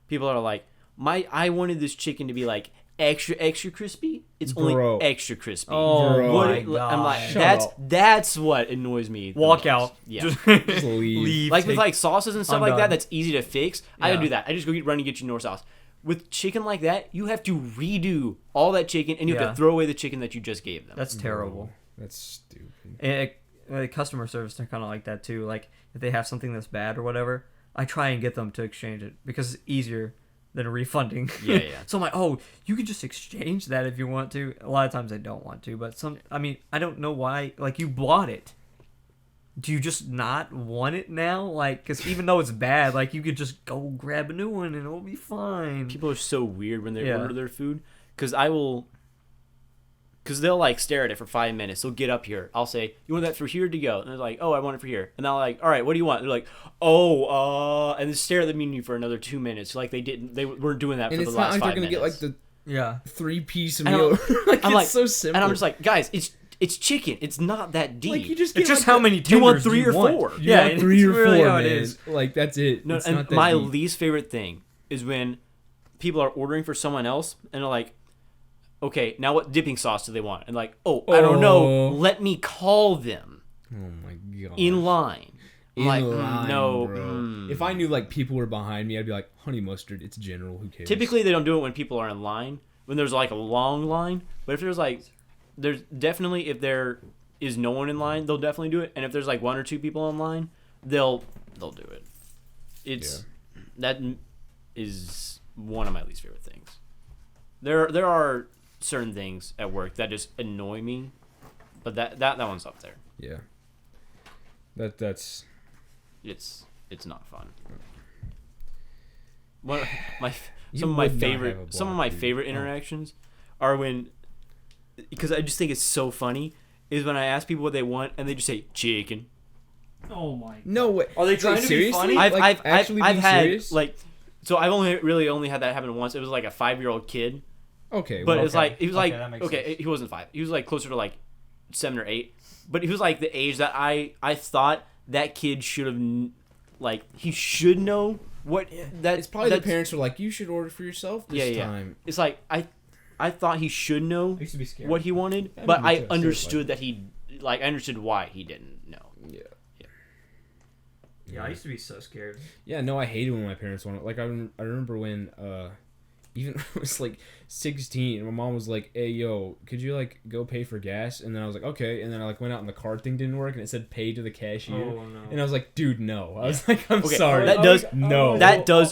people are like, I wanted this chicken to be, like, extra crispy. It's only Bro. extra crispy. Oh, Bro. my I'm God. like, Shut that's what annoys me. the Walk most. out. Yeah. Just leave. Like with take- like sauces and stuff I'm like that, done. that's easy to fix. I Yeah. gotta do that. I just go run and get you more sauce. With chicken like that, you have to redo all that chicken, and you have Yeah. to throw away the chicken that you just gave them. That's terrible. That's stupid. And customer service, they're kind of like that, too. Like, if they have something that's bad or whatever, I try and get them to exchange it because it's easier than refunding. Yeah. So I'm like, oh, you can just exchange that if you want to. A lot of times I don't want to, but I don't know why. Like, you bought it. Do you just not want it now? Like, because even though it's bad, like, you could just go grab a new one and it'll be fine. People are so weird when they Yeah. order their food, because they'll like stare at it for 5 minutes. They'll get up here. I'll say, "You want that for here to go?" And they're like, "Oh, I want it for here." And I'll like, "All right, what do you want?" They're like, "Oh, and then stare at the menu for another 2 minutes. Like they weren't doing that And for the it's not last like 5 they're gonna minutes. get like the Yeah. 3-piece And I'm- meal. Like, I'm it's like, so simple. and I'm just like, guys, it's chicken. It's not that deep. like you just get It's just like how the- many Do you want tenders 3 you or want. 4? You Yeah, want 3 or it's 4, really how it man. is. Like that's it. No, it's and not that my deep. least favorite thing is when people are ordering for someone else and they're like, okay, now what dipping sauce do they want? And like, I don't know. Oh. Let me call them Oh my god. in line. I'm In like, line, no. bro. If I knew like people were behind me, I'd be like, honey mustard. It's general. Who cares? Typically, they don't do it when people are in line, when there's like a long line. But if there's definitely, if there is no one in line, they'll definitely do it. And if there's like 1 or 2 people in line, they'll do it. That is one of my least favorite things. There are certain things at work that just annoy me, but that one's up there. Yeah. That's. It's not fun. One You some of my would not favorite have a some of block, my dude. favorite interactions are when, because I just think it's so funny, is when I ask people what they want and they just say chicken. Oh my. No way. Are they trying to be seriously? funny? I've actually I've being had serious? like, so I've only had that happen once. It was like a 5-year-old kid, Okay. but well, it's like he was Okay, like that makes okay, sense. he wasn't 5. He was like closer to like 7 or 8, but he was like the age that I thought that kid should have like he should know what that. it's probably the that's- parents are like, you should order for yourself this Yeah. time. It's like I thought he should know I used to be scared. what he wanted, Yeah, but me I too. I understood that he I understood why he didn't know. Yeah. Yeah, I used to be so scared. Yeah, no, I hated when my parents wanted. Like, I remember when, even when I was like 16, and my mom was like, "Hey, yo, could you like go pay for gas?" And then I was like, "Okay." And then I like went out and the card thing didn't work, and it said "pay to the cashier." Oh no. And I was like, "Dude, no." I was like, "I'm Okay, sorry." that does- no. that does-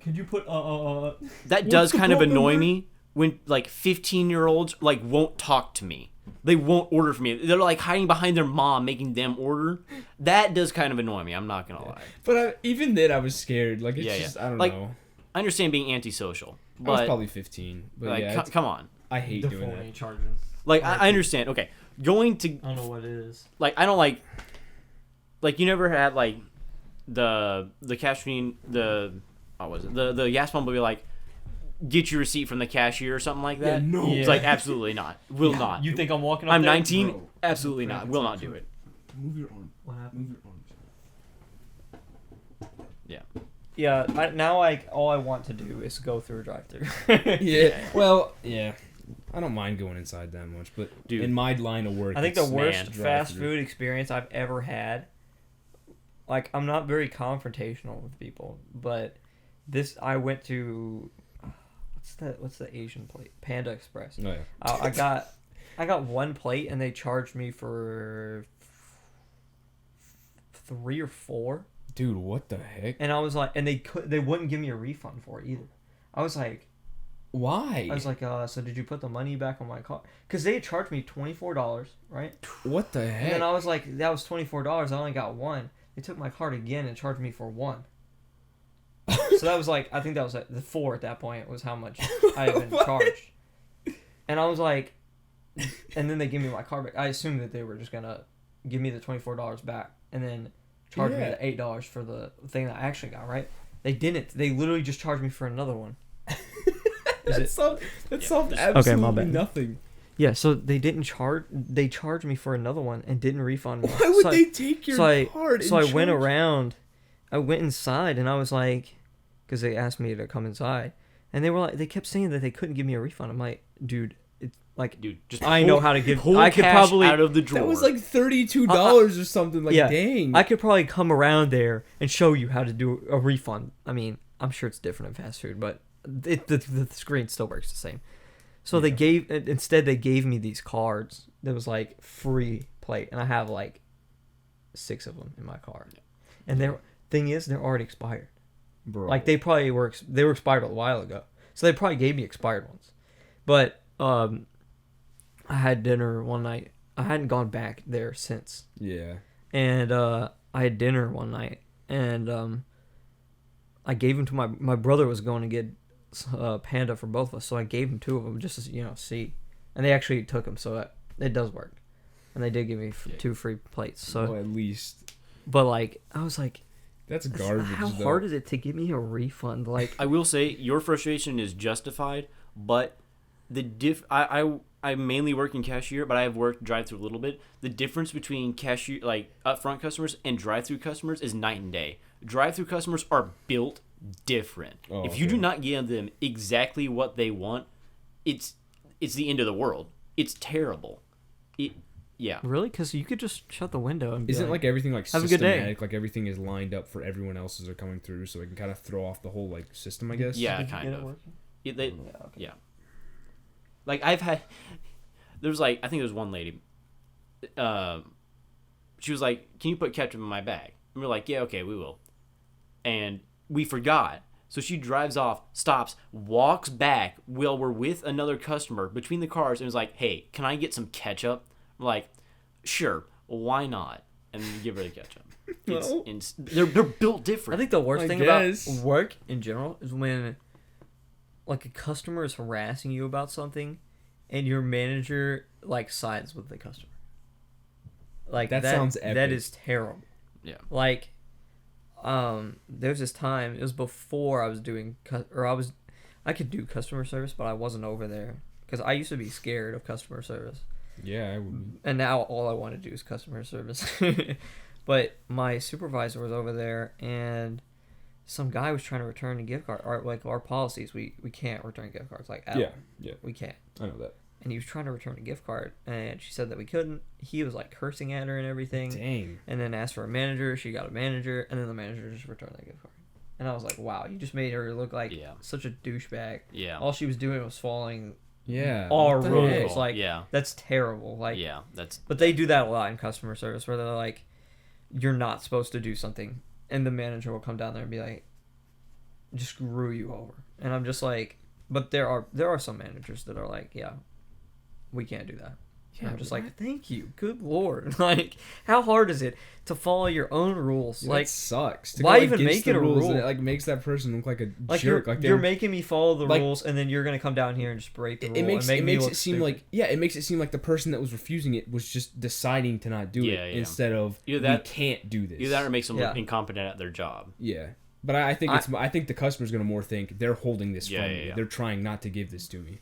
Could you put That does the kind of problem, annoy bro? me when like 15-year-olds like won't talk to me. They won't order for me. They're like hiding behind their mom, making them order. That does kind of annoy me. I'm not gonna lie. But even then, I was scared. Like, it's Yeah, just, yeah. I don't Like, know. I understand being antisocial, I was but probably 15. But like, yeah, come on. I hate The doing phone that. ain't charging. Like I understand. Okay, going to I don't know what it is. like I don't like you never had like the cash machine what was it the gas pump will be like get your receipt from the cashier or something like that. Yeah, no. It's like absolutely not. Will not. You think I'm walking up I'm there? 19. Bro. Absolutely not. Will not do it. Move your arm. What happened? Move your arm. Yeah. Yeah, now all I want to do is go through a drive-through. Yeah. Well, yeah. I don't mind going inside that much, but Dude. in my line of work, I think the it's worst drive-through. fast food experience I've ever had. Like, I'm not very confrontational with people, but I went to what's the Asian plate? Panda Express. Oh, yeah. I got one plate and they charged me for 3 or 4. Dude, what the heck? And I was like, and they wouldn't give me a refund for it either. I was like, Why? so did you put the money back on my card? Because they had charged me $24, right? What the heck? And then I was like, that was $24. I only got one. They took my card again and charged me for 1. So that was like, I think that was like the 4 at that point was how much I had been charged. And I was like, and then they gave me my card back. I assumed that they were just gonna give me the $24 back and then charge me the $8 for the thing that I actually got, right? They didn't. They literally just charged me for another one. That solved Okay, absolutely my bad. nothing. Yeah, so they didn't charge. They charged me for another one and didn't refund me. Why would So they take your card? So I and went charge- around. I went inside and I was like, because they asked me to come inside, and they were like, they kept saying that they couldn't give me a refund. I'm like, dude, it's like, Dude, just I know how to give. pull I could cash probably out of the drawer. That was like $32 or something. Like, yeah, dang. I could probably come around there and show you how to do a refund. I mean, I'm sure it's different in fast food, but the screen still works the same. So they gave me these cards that was like free plate, and I have like 6 of them in my car. And they're already expired. Bro. Like they were expired a while ago, so they probably gave me expired ones. But I had dinner one night. I hadn't gone back there since. Yeah. And I had dinner one night, and I gave them to my brother was going to get Panda for both of us, so I gave him 2 of them just to see, and they actually took them, so it does work, and they did give me 2 free plates. So Well, at least but like I was like, that's garbage. how though. hard is it to give me a refund? Like I will say your frustration is justified, but I mainly work in cashier, but I have worked drive-through a little bit. The difference between cashier like upfront customers and drive-through customers is night and day. Drive-through customers are built different. Oh, if you do okay. not give them exactly what they want, it's the end of the world. It's terrible. Yeah. really, because you could just shut the window and be Isn't like everything like Have a good day. systematic? Like everything is lined up for everyone else as they're coming through, so it can kind of throw off the whole like system, I guess. Yeah, Did you kind get it of. working? Yeah. Like I've had, there was like I think there was one lady. She was like, "Can you put ketchup in my bag?" And we're like, "Yeah, okay, we will." And we forgot, so she drives off, stops, walks back while we're with another customer between the cars, and was like, "Hey, can I get some ketchup?" I'm like, "Sure, why not?" And give her the ketchup. Well. They're built I different. think the worst I thing guess. about work in general is when like a customer is harassing you about something and your manager like sides with the customer. Like That sounds epic. That is terrible. Yeah. Like there's this time, it was before I was doing I could do customer service, but I wasn't over there because I used to be scared of customer service. Yeah, I would. And now all I want to do is customer service. But my supervisor was over there, and some guy was trying to return a gift card. Our policies, we can't return gift cards. Like, at all. Yeah, We can't. I know that. And he was trying to return a gift card, and she said that we couldn't. He was like cursing at her and everything. Dang. And then asked for a manager. She got a manager, and then the manager just returned the gift card. And I was like, wow, you just made her look like such a douchebag. Yeah. All she was doing was following Yeah. our what the rules. heck? Like, Yeah. that's terrible. Like, Yeah, that's. but they do that a lot in customer service where they're like, you're not supposed to do something, and the manager will come down there and be like, just screw you over. And I'm just like, but there are some managers that are like, yeah, we can't do that. Yeah, I'm just like, thank you. Good lord. Like, how hard is it to follow your own rules? Dude, like, it sucks. To why go even against make it the a rules rule? And it like makes that person look like a like jerk. you're making me follow the like, rules, and then you're gonna come down here and just break the rule. It makes and make me it seem stupid. it makes it seem like the person that was refusing it was just deciding to not do it instead of we can't do this. Either that or makes them look incompetent at their job. Yeah. But I think I think the customer's gonna more think they're holding this from me. Yeah. They're trying not to give this to me,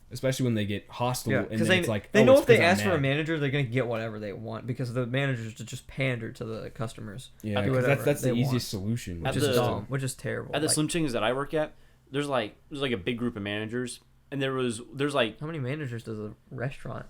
especially when they get hostile. Yeah, because they know if they ask for a manager, they're gonna get whatever they want because the managers just pander to the customers. Yeah, that's the easiest solution, which is dumb, which is terrible. At the Slim Chickens that I work at, there's like a big group of managers, and there's like how many managers does a restaurant?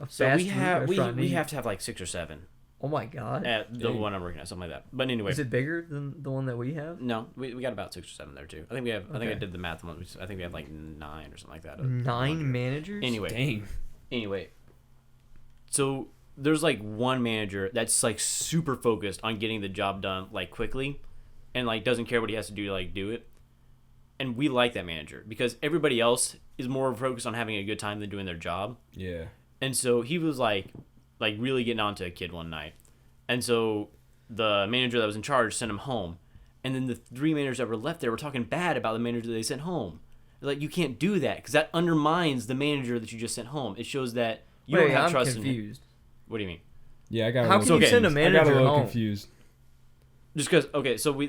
So we have to have like 6 or 7. Oh my god! At the one I'm working at, something like that. But anyway, is it bigger than the one that we have? No, we got about 6 or 7 there too. I think we have. Okay. I think I did the math once. I think we have like 9 or something like that. 9 managers. Anyway, dang. Anyway, so there's like one manager that's like super focused on getting the job done like quickly, and like doesn't care what he has to do to like do it. And we like that manager because everybody else is more focused on having a good time than doing their job. Yeah. And so he was like really getting on to a kid one night. And so the manager that was in charge sent him home. And then the 3 managers that were left there were talking bad about the manager that they sent home. They're like, you can't do that because that undermines the manager that you just sent home. It shows that you don't have trust in him. What do you mean? Yeah, I got. How can you send a manager home? I got a little confused. Just because, so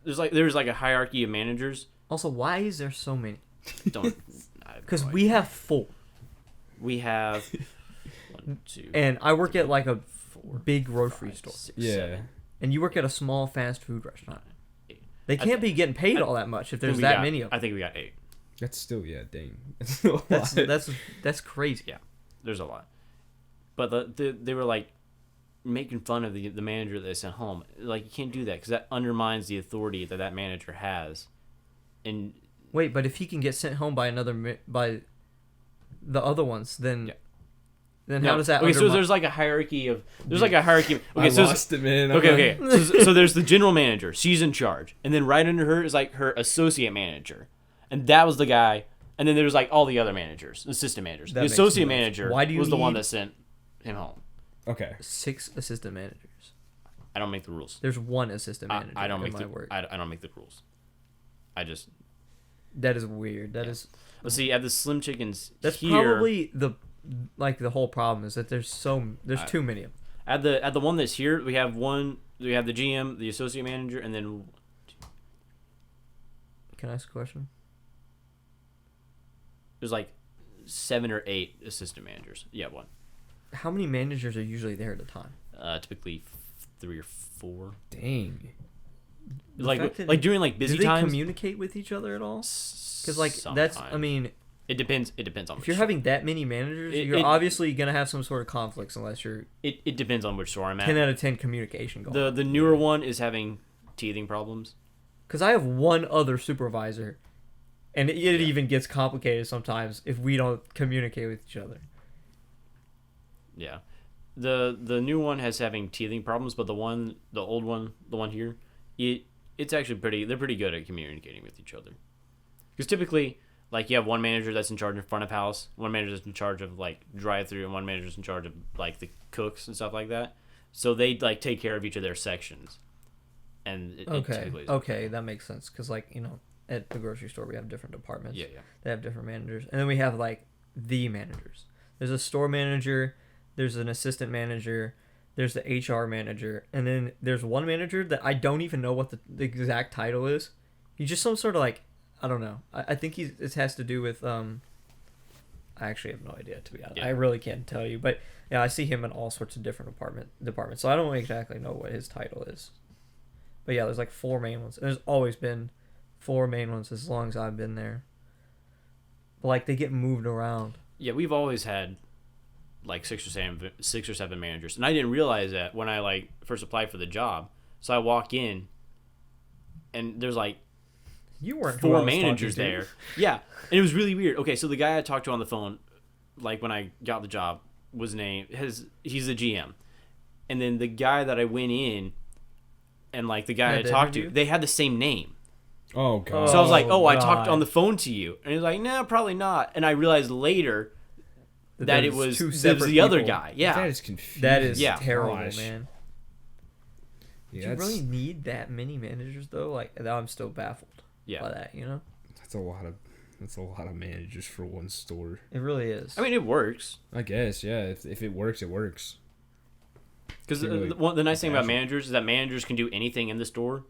there's like a hierarchy of managers. Also, why is there so many? Don't. Because we have 4. We have 1, 2. And I work at like a big grocery 5, store. 6, yeah. 7. And you work at a small fast food restaurant. They can't be getting paid all that much if there's that many of them. I think we got 8. That's still dang. That's crazy. Yeah, there's a lot. But they were like making fun of the manager that they sent home. Like, you can't do that because that undermines the authority that manager has. And wait, but if he can get sent home by the other ones, then how does that? Okay, so there's like a hierarchy of. Okay, I lost it, man. Okay. So there's the general manager. She's in charge, and then right under her is like her associate manager, and that was the guy. And then there's like all the other managers, assistant managers. The associate manager was the one that sent him home. Okay. 6 assistant managers. I don't make the rules. There's 1 assistant manager. I don't make work. I don't make the rules. I just. That is weird. That is. Let's see. At the Slim Chickens, that's probably the whole problem is that there's too many of them. At the one that's here, we have the GM, the associate manager, and then. Can I ask a question? There's like 7 or 8 assistant managers. Yeah, 1. How many managers are usually there at a time? Typically 3 or 4. Dang. Like during like busy times. Do they communicate with each other at all? Because like sometimes. that's, I mean, it depends on. If you're having that many managers, you're obviously gonna have some sort of conflicts unless you're. It depends on which store I'm at. 10 out of 10 communication going. The newer one is having teething problems. Because I have one other supervisor, and it even gets complicated sometimes if we don't communicate with each other. Yeah, the new one has having teething problems, but the old one, the one here, it's actually they're pretty good at communicating with each other. Because typically, like, you have one manager that's in charge of front of house, one manager that's in charge of like drive-through, and one manager that's in charge of like the cooks and stuff like that. So they like take care of each of their sections. And okay, that makes sense. Because like, you know, at the grocery store we have different departments. Yeah. They have different managers, and then we have like the managers. There's a store manager. There's an assistant manager. There's the HR manager, and then there's one manager that I don't even know what the exact title is. He's just some sort of like, I don't know. I think it has to do with I actually have no idea, to be honest. Yeah. I really can't tell you, but yeah, I see him in all sorts of different departments. So I don't exactly know what his title is. But yeah, there's like 4 main ones. And there's always been 4 main ones as long as I've been there. But like, they get moved around. Yeah, we've always had like 6 or 7 managers, and I didn't realize that when I like first applied for the job. So I walk in, and there's like you weren't 4 managers there. Yeah, and it was really weird. Okay, so the guy I talked to on the phone, like when I got the job, he's the GM, and then the guy that I went in, and like the guy I talked to, they had the same name. Oh god! So I was like, I talked on the phone to you, and he's like, nah, probably not. And I realized later that it there's was two it was separate the other people. guy. Yeah. That is confusing. That is Yeah. terrible, Gosh. man. Yeah, Do you really need that many managers though? Like, I'm still baffled Yeah. by that. You know, that's a lot of managers for one store. it really is. I mean, it works. I guess, yeah. If it works, it works. Because Really the nice thing about fashion. managers is that managers can do anything in the store.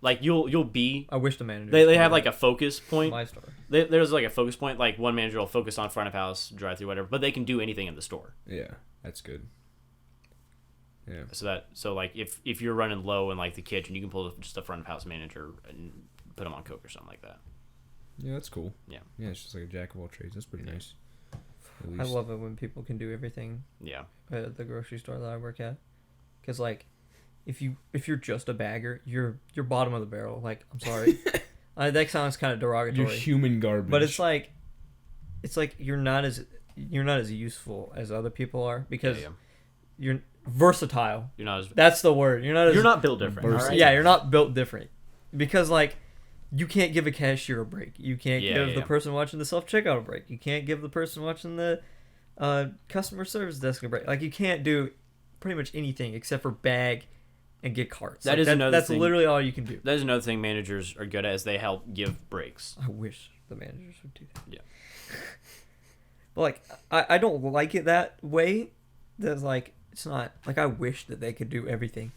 Like you'll be. I wish the managers. They have were like a focus point. my store. There's like a focus point. Like one manager will focus on front of house, drive through, whatever. But they can do anything in the store. Yeah, that's good. Yeah. So like if you're running low in like the kitchen, you can pull just a front of house manager and put them on coke or something like that. Yeah, that's cool. Yeah. Yeah, it's just like a jack of all trades. That's pretty nice. At I least. love it when people can do everything Yeah. at the grocery store that I work at, because like, if you're just a bagger, you're bottom of the barrel. Like, I'm sorry, that sounds kind of You're derogatory, human garbage. but it's like you're not as useful as other people are because Yeah. you're versatile. You're not as That's the word. you're not built different. Versatile. All right? Yeah, you're not built different, because like, you can't give a cashier a break. You can't Yeah, give yeah, the yeah. person watching the self checkout a break. You can't give the person watching the customer service desk a break. Like, you can't do pretty much anything except for bag and get carts. That Like, is another That's thing. literally all you can do. That is another thing managers are good at is they help give breaks. I wish the managers would do that. Yeah. But like, I don't like it that way. That's like, it's not like, I wish that they could do everything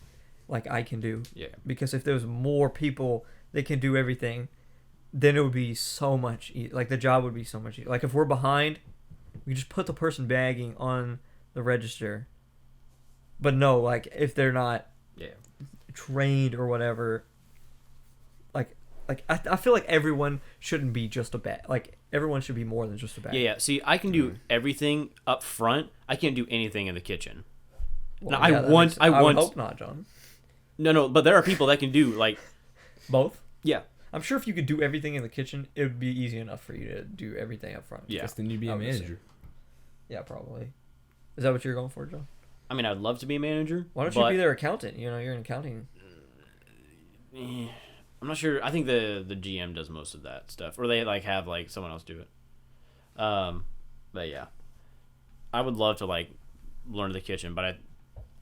like I can do. Yeah. Because if there was more people that can do everything, then it would be so much like the job would be so much easier. Like, if we're behind, we just put the person bagging on the register. But no, like, if they're not Yeah. trained or whatever, like I feel like everyone shouldn't be just a bag. Like, everyone should be more than just a bag. Yeah, yeah. See, I can do everything up front. I can't do anything in the kitchen. Well, No, I that want- makes- I would want- hope not, John. No, but there are people that can do like Both. yeah. I'm sure if you could do everything in the kitchen, it would be easy enough for you to do everything up front. Yeah. Guess then you'd be I a would assume. manager. Yeah, probably. Is that what you're going for, John? I mean, I'd love to be a manager. Why don't but, you be their accountant? You know, you're an accounting. I'm not sure. I think the GM does most of that stuff, or they like have like someone else do it. But yeah, I would love to like learn the kitchen, but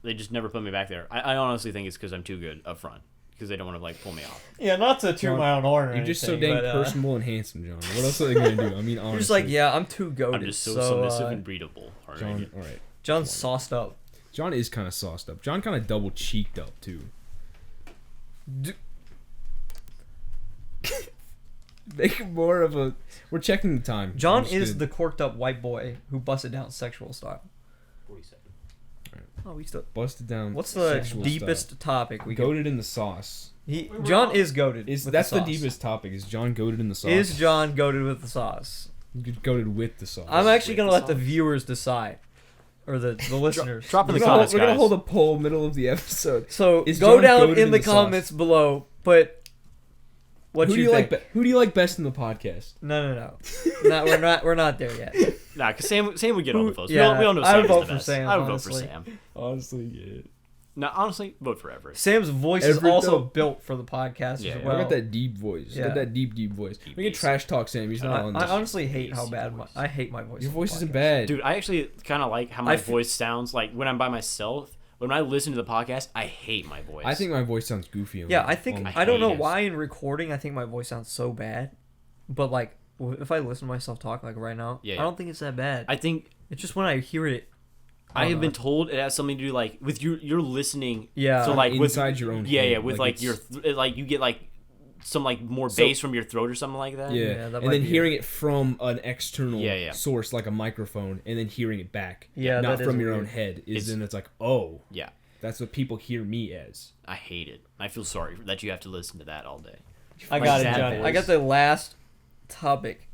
they just never put me back there. I honestly think it's because I'm too good up front because they don't want to like pull me off. Yeah, not to toot John, my own horn. You're just so dang personable and handsome, John. What else are they gonna do? I mean, honestly. You're just like, yeah, I'm too goated. I'm just so submissive and breedable. Alright. John. All right. John's sauced up. John is kind of sauced up. John kind of double cheeked up too. Make more of a. We're checking the time. John Just is did- the corked up white boy who busted down sexual style. 47. Oh, we still. busted down. What's the sexual deepest stuff. topic we can? Goated in the sauce. John is goaded. That's the deepest topic. Is John goated in the sauce? Is John goaded with the sauce? Goated with the sauce? I'm actually with gonna the let the sauce? viewers decide, or the listeners. Drop in We're the gonna, hold, comments, we're gonna guys. hold a poll middle of the episode. So Is go John down goated in the sauce? comments below. But what Who you do you think? like? Who do you like best in the podcast? No. We're not there yet. Nah, because Sam would get on the votes. Yeah, we all know I would Sam is vote the for best. Sam, I would honestly. vote for Sam. Honestly, yeah. No, honestly, vote for Everett. Sam's voice is Everett, also though. built for the podcast Yeah, as yeah. well. I got that deep voice. Yeah. Got that deep voice. Deep We can bass. trash talk Sam. He's not on I this. honestly hate how Bassy bad voice. I hate my voice. Your on the voice isn't podcast. bad. Dude, I actually kind of like how my I fe- voice sounds like when I'm by myself. When I listen to the podcast, I hate my voice. I think my voice sounds goofy. Yeah, I think I I don't know hate it. why in recording I think my voice sounds so bad, but like if I listen to myself talk like right now, Yeah. I don't think it's that bad. I think It's just when I hear it. I don't have know. been told it has something to do like with you're listening. Yeah. So like inside with, your own Yeah, head. yeah. With Like, like, your like you get like some like more So- bass from your throat or something like that. Yeah, Yeah, that and might then be hearing it from an external Yeah, yeah. source like a microphone, and then hearing it back, Yeah, not that is from your weird. own head, is It's- then it's like, oh, Yeah. that's what people hear me as. I hate it. I feel sorry that you have to listen to that all day. I Like got it, sad John. I voice. got the last topic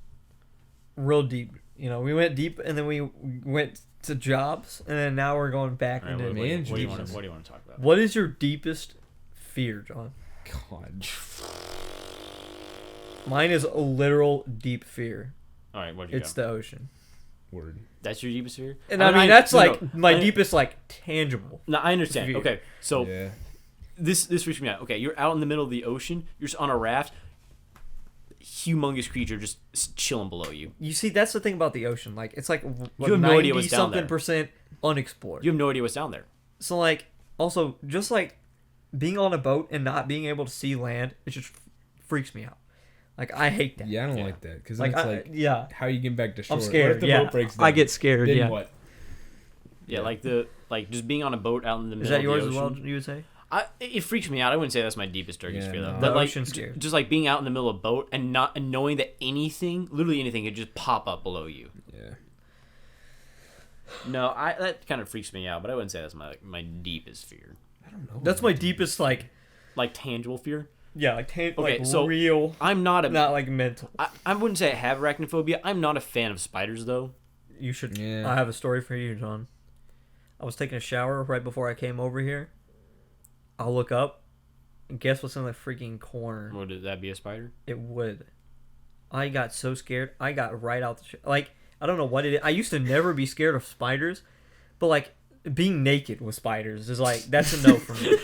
real deep. You know, we went deep and then we went to jobs and then now we're going back All right, into what do you managers. want to talk about? What is your deepest fear, John? God, Mine is a literal deep fear. All right, what do you It's got? the ocean. word. That's your deepest fear? And I mean, that's no, like no. my I- deepest, like, tangible. No, I understand. fear. Okay, so Yeah, this freaks me out. Okay, you're out in the middle of the ocean. You're just on a raft. humongous creature just chilling below you. You see, that's the thing about the ocean. Like, it's like You have no idea what's down 90-something% unexplored. You have no idea what's down there. So, like, also, just like being on a boat and not being able to see land, it just freaks me out. Like, I hate that. Yeah, I don't like that because Like, it's like, yeah, how you get back to shore? I'm What scared. if the Yeah, boat breaks down? I get scared. Then Yeah. what? Yeah, like just being on a boat out in the Is middle that of the yours as ocean. well? You would say? It freaks me out. I wouldn't say that's my deepest, darkest Yeah, fear though. no. But The like, ocean scares. just like being out in the middle of a boat and knowing that literally anything, could just pop up below you. Yeah. No, that kind of freaks me out. But I wouldn't say that's my deepest fear. I don't know. That's my deepest, like, Tangible fear. yeah, like, Okay, so real, I'm not a. not like mental. I wouldn't say I have arachnophobia. I'm not a fan of spiders though. You should. Yeah. I have a story for you, John. I was taking a shower right before I came over here. I'll look up, and guess what's in the freaking corner? Would that be a spider? It would. I got so scared. I got right out the like. I don't know what it is. I used to never be scared of spiders, but like being naked with spiders is like that's a no for me.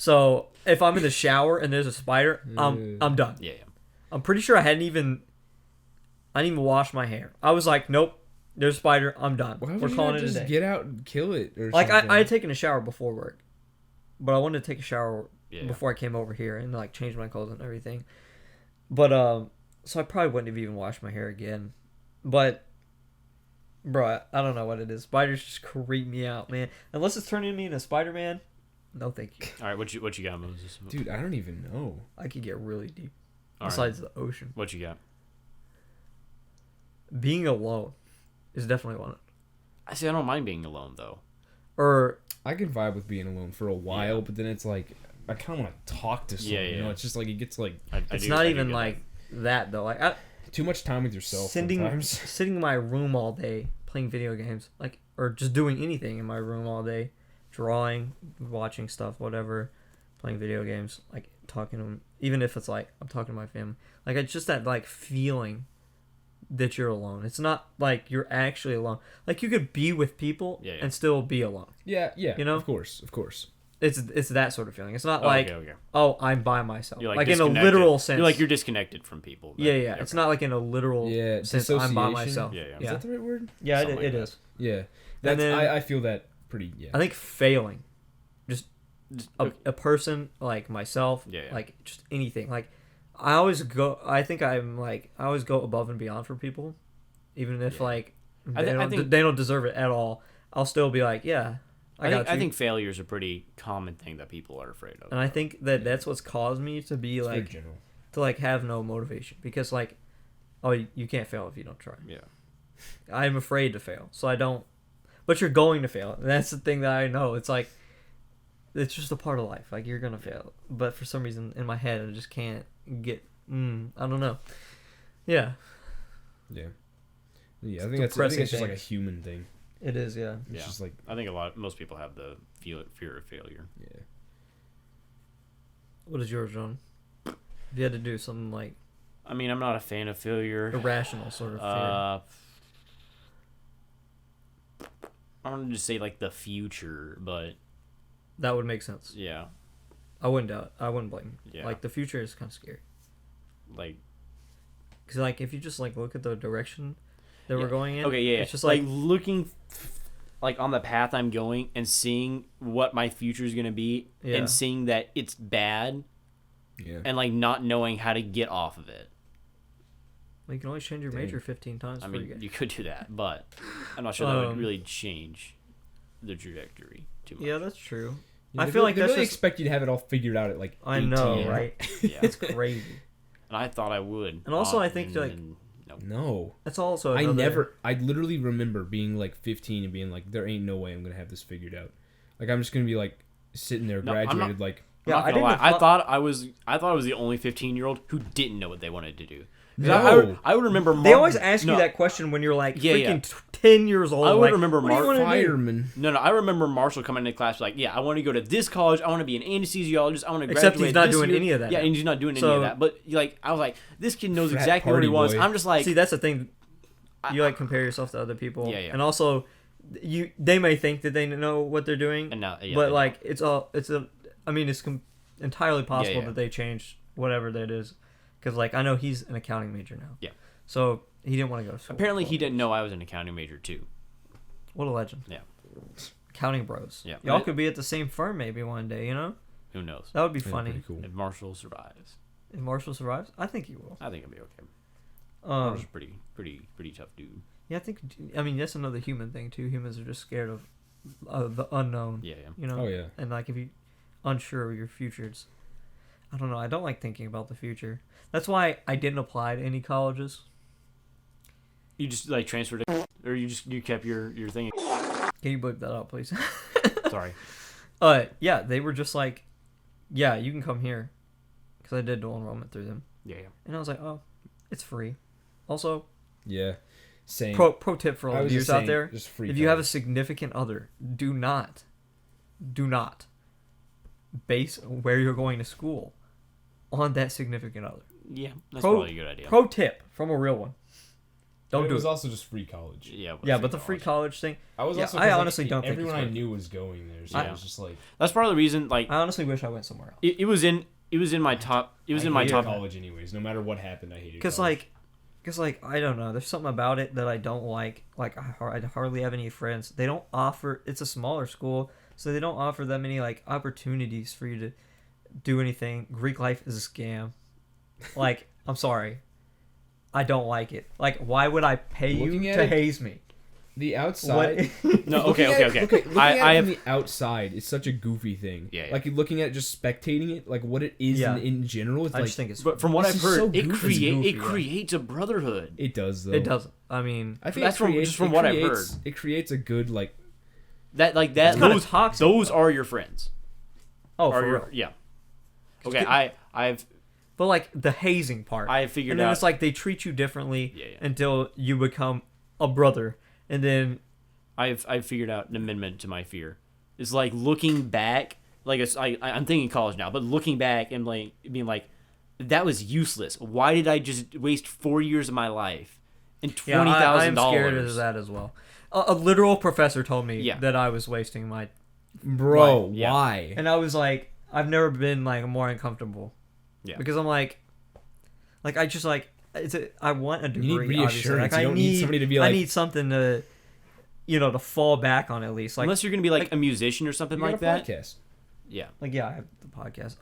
So if I'm in the shower and there's a spider, I'm done. Yeah. I'm pretty sure I didn't even wash my hair. I was like, nope, there's a spider. I'm done. Why would We're you calling not it a just day. get out and kill it or Like something? I had taken a shower before work, but I wanted to take a shower Yeah. before I came over here and like change my clothes and everything. But so I probably wouldn't have even washed my hair again. But bro, I don't know what it is. Spiders just creep me out, man. Unless it's turning me into Spider-Man, no thank you. All right, what you got, Moses? Dude, I don't even know. I could get really deep. All right. Besides the ocean, What you got? being alone is definitely one. I see. I don't mind being alone though. Or I can vibe with being alone for a while, Yeah. but then it's like I kind of want to talk to someone. Yeah, You know, yeah. it's just like it gets like it's not even like that though. Like too much time with yourself sitting sometimes. sitting in my room all day playing video games, like, or just doing anything in my room all day, drawing, watching stuff, whatever, playing video games, like talking to them, even if it's like I'm talking to my family, like it's just that like feeling that you're alone. It's not like you're actually alone. Like you could be with people Yeah. and still be alone. Yeah, You know? of course. It's that sort of feeling. It's not like okay. oh, I'm by myself. You're Like in a disconnected. literal sense. You're like you're disconnected from people. but- yeah. okay. It's not like in a literal Yeah, sense. I'm by dissociation? myself. Yeah, yeah. Is that the right word? Yeah, Something it like that. is. Yeah, that's then- I feel that pretty. Yeah, Uh, I think failing, just Just- a person like myself, Yeah, yeah. like just anything. Like I always go. I think I'm like I always go above and beyond for people, even if Yeah. like I think- they don't deserve it at all. I'll still be like, yeah, I think failure is a pretty common thing that people are afraid of. and I think that that's what's caused me to be it's very like general. to like have no motivation because like, oh, you can't fail if you don't try. Yeah. I'm afraid to fail, so I don't. But you're going to fail. And that's the thing that I know. It's like, it's just a part of life. Like you're gonna fail, but for some reason in my head I just can't get. I don't know. Yeah, Yeah, I It's think that's depressing just like a thing. human thing. it is. Yeah. It's Yeah. just like I think most people have the fear of failure. yeah. What is yours, John? If you had to do something like I mean, I'm not a fan of failure. irrational sort of fear. I wanted to say like the future, but That would make sense. yeah, I wouldn't doubt. I wouldn't blame you. Yeah. Like the future is kind of scary. like Because like if you just like look at the direction that we're Yeah. going in. okay, yeah, It's just like like looking like on the path I'm going and seeing what my future is gonna be, Yeah. and seeing that it's bad, Yeah. and like not knowing how to get off of it. well, you can always change your Dang. major 15 times. I before mean, you get. you could do that, but I'm not sure that would Um, really change the trajectory too much. Yeah, that's true. Yeah, I they feel like they that's really just- expect you to have it all figured out at like. I 18. know, Yeah. right? Yeah. It's crazy. And I thought I would. And also, I think, like- no. No, That's also I another- never. I literally remember being like 15 and being like, "There ain't no way I'm gonna have this figured out." Like I'm just gonna be like sitting there, No, I'm not- graduated, like. I'm Yeah, not I gonna lie. didn't I thought- thought I was the only 15-year-old who didn't know what they wanted to do. 'Cause No. I would remember. They always ask no, you that question when you're like Yeah, freaking 10 years old. I would like, remember what do you Mark wanna do? Fireman. No, I remember Marshall coming into class like, yeah, I want to go to this college. I want to be an anesthesiologist. I want to graduate. Except he's not this doing year." any of that Yeah, now. and he's not doing any So- of that. But like, I was like, this kid knows Frat exactly what he party wants. boy. I'm just like, See, that's the thing. I- You like compare yourself to other people. Yeah, yeah. And also, they may think that they know what they're doing, and now, yeah, but they- like it's entirely possible Yeah, yeah. that they change whatever that is, because like I know he's an accounting major now. Yeah. So he didn't want to go to school. Apparently, he didn't know I was an accounting major too. What a legend. Yeah. Accounting bros. Yeah. Y'all could be at the same firm maybe one day. You know. Who knows? That would be Yeah, funny. pretty cool. If Marshall survives, If Marshall survives, I think he will. I think it'll be okay. Marshall's pretty tough dude. Yeah, I mean that's another human thing too. Humans are just scared of the unknown. Yeah, yeah. You know. Oh yeah. And like if you unsure of your futures, I don't know. I don't like thinking about the future. That's why I didn't apply to any colleges. You just like transferred it, or you kept your thing. Can you bleep that out, please? Sorry. Yeah, they were just like, yeah, you can come here, because I did dual enrollment through them, Yeah, yeah. and I was like, oh, it's free. Also, Yeah. Same. pro tip for all I of was you just out saying, there: just free if you have a college. significant other, do not base where you're going to school on that significant other. Yeah, that's Pro- probably a good idea. Pro tip from a real one: But don't it do was it. also just free college. Yeah, Yeah, but the free college thing, I was Yeah, also. I 'cause, like, honestly don't think everyone it's I worth it. knew was going there, so Yeah. it was just like That's part of the reason. Like, I honestly wish I went somewhere else. it was in my top. It was I in my hated top. college anyways. No matter what happened, I hated. Because college. like I don't know, there's something about it that I don't like. Like I hardly have any friends. They don't offer. It's a smaller school, so they don't offer that many like opportunities for you to do anything. Greek life is a scam. Like I'm sorry, I don't like it. Like why would I pay Looking you at to it- haze me? the outside. No, Looking okay. at it from the outside is such a goofy thing. Yeah, yeah. Like looking at it, just spectating it, like what it is Yeah. in general. It's I like just think it's. But from what This I've is heard, so it goofy. Goofy, it yeah. creates a brotherhood. it does though. It doesn't. I mean, I think That's from what I've heard. It creates a good like. That It's kinda those toxic, those though. are your friends. oh Are for your real. yeah. Okay, I've But like the hazing part. I figured and then out. it's like they treat you differently Yeah, yeah. until you become a brother, and then I've figured out an amendment to my fear. It's like looking back, like I'm thinking college now, but looking back and like being like, that was useless. Why did I just waste 4 years of my life and yeah, $20,000? I'm scared of that as well. A literal professor told me Yeah. that I was wasting my, Bro, Right, yeah. why? and I was like, I've never been like more uncomfortable. Yeah. Because I'm like I just like I want a degree. You need obviously. reassurance. Like, You don't need somebody to be like- I need something to, to fall back on at least. Like Unless you're gonna be like a musician or something You got like a that. podcast. Yeah. Like yeah, I have the podcast.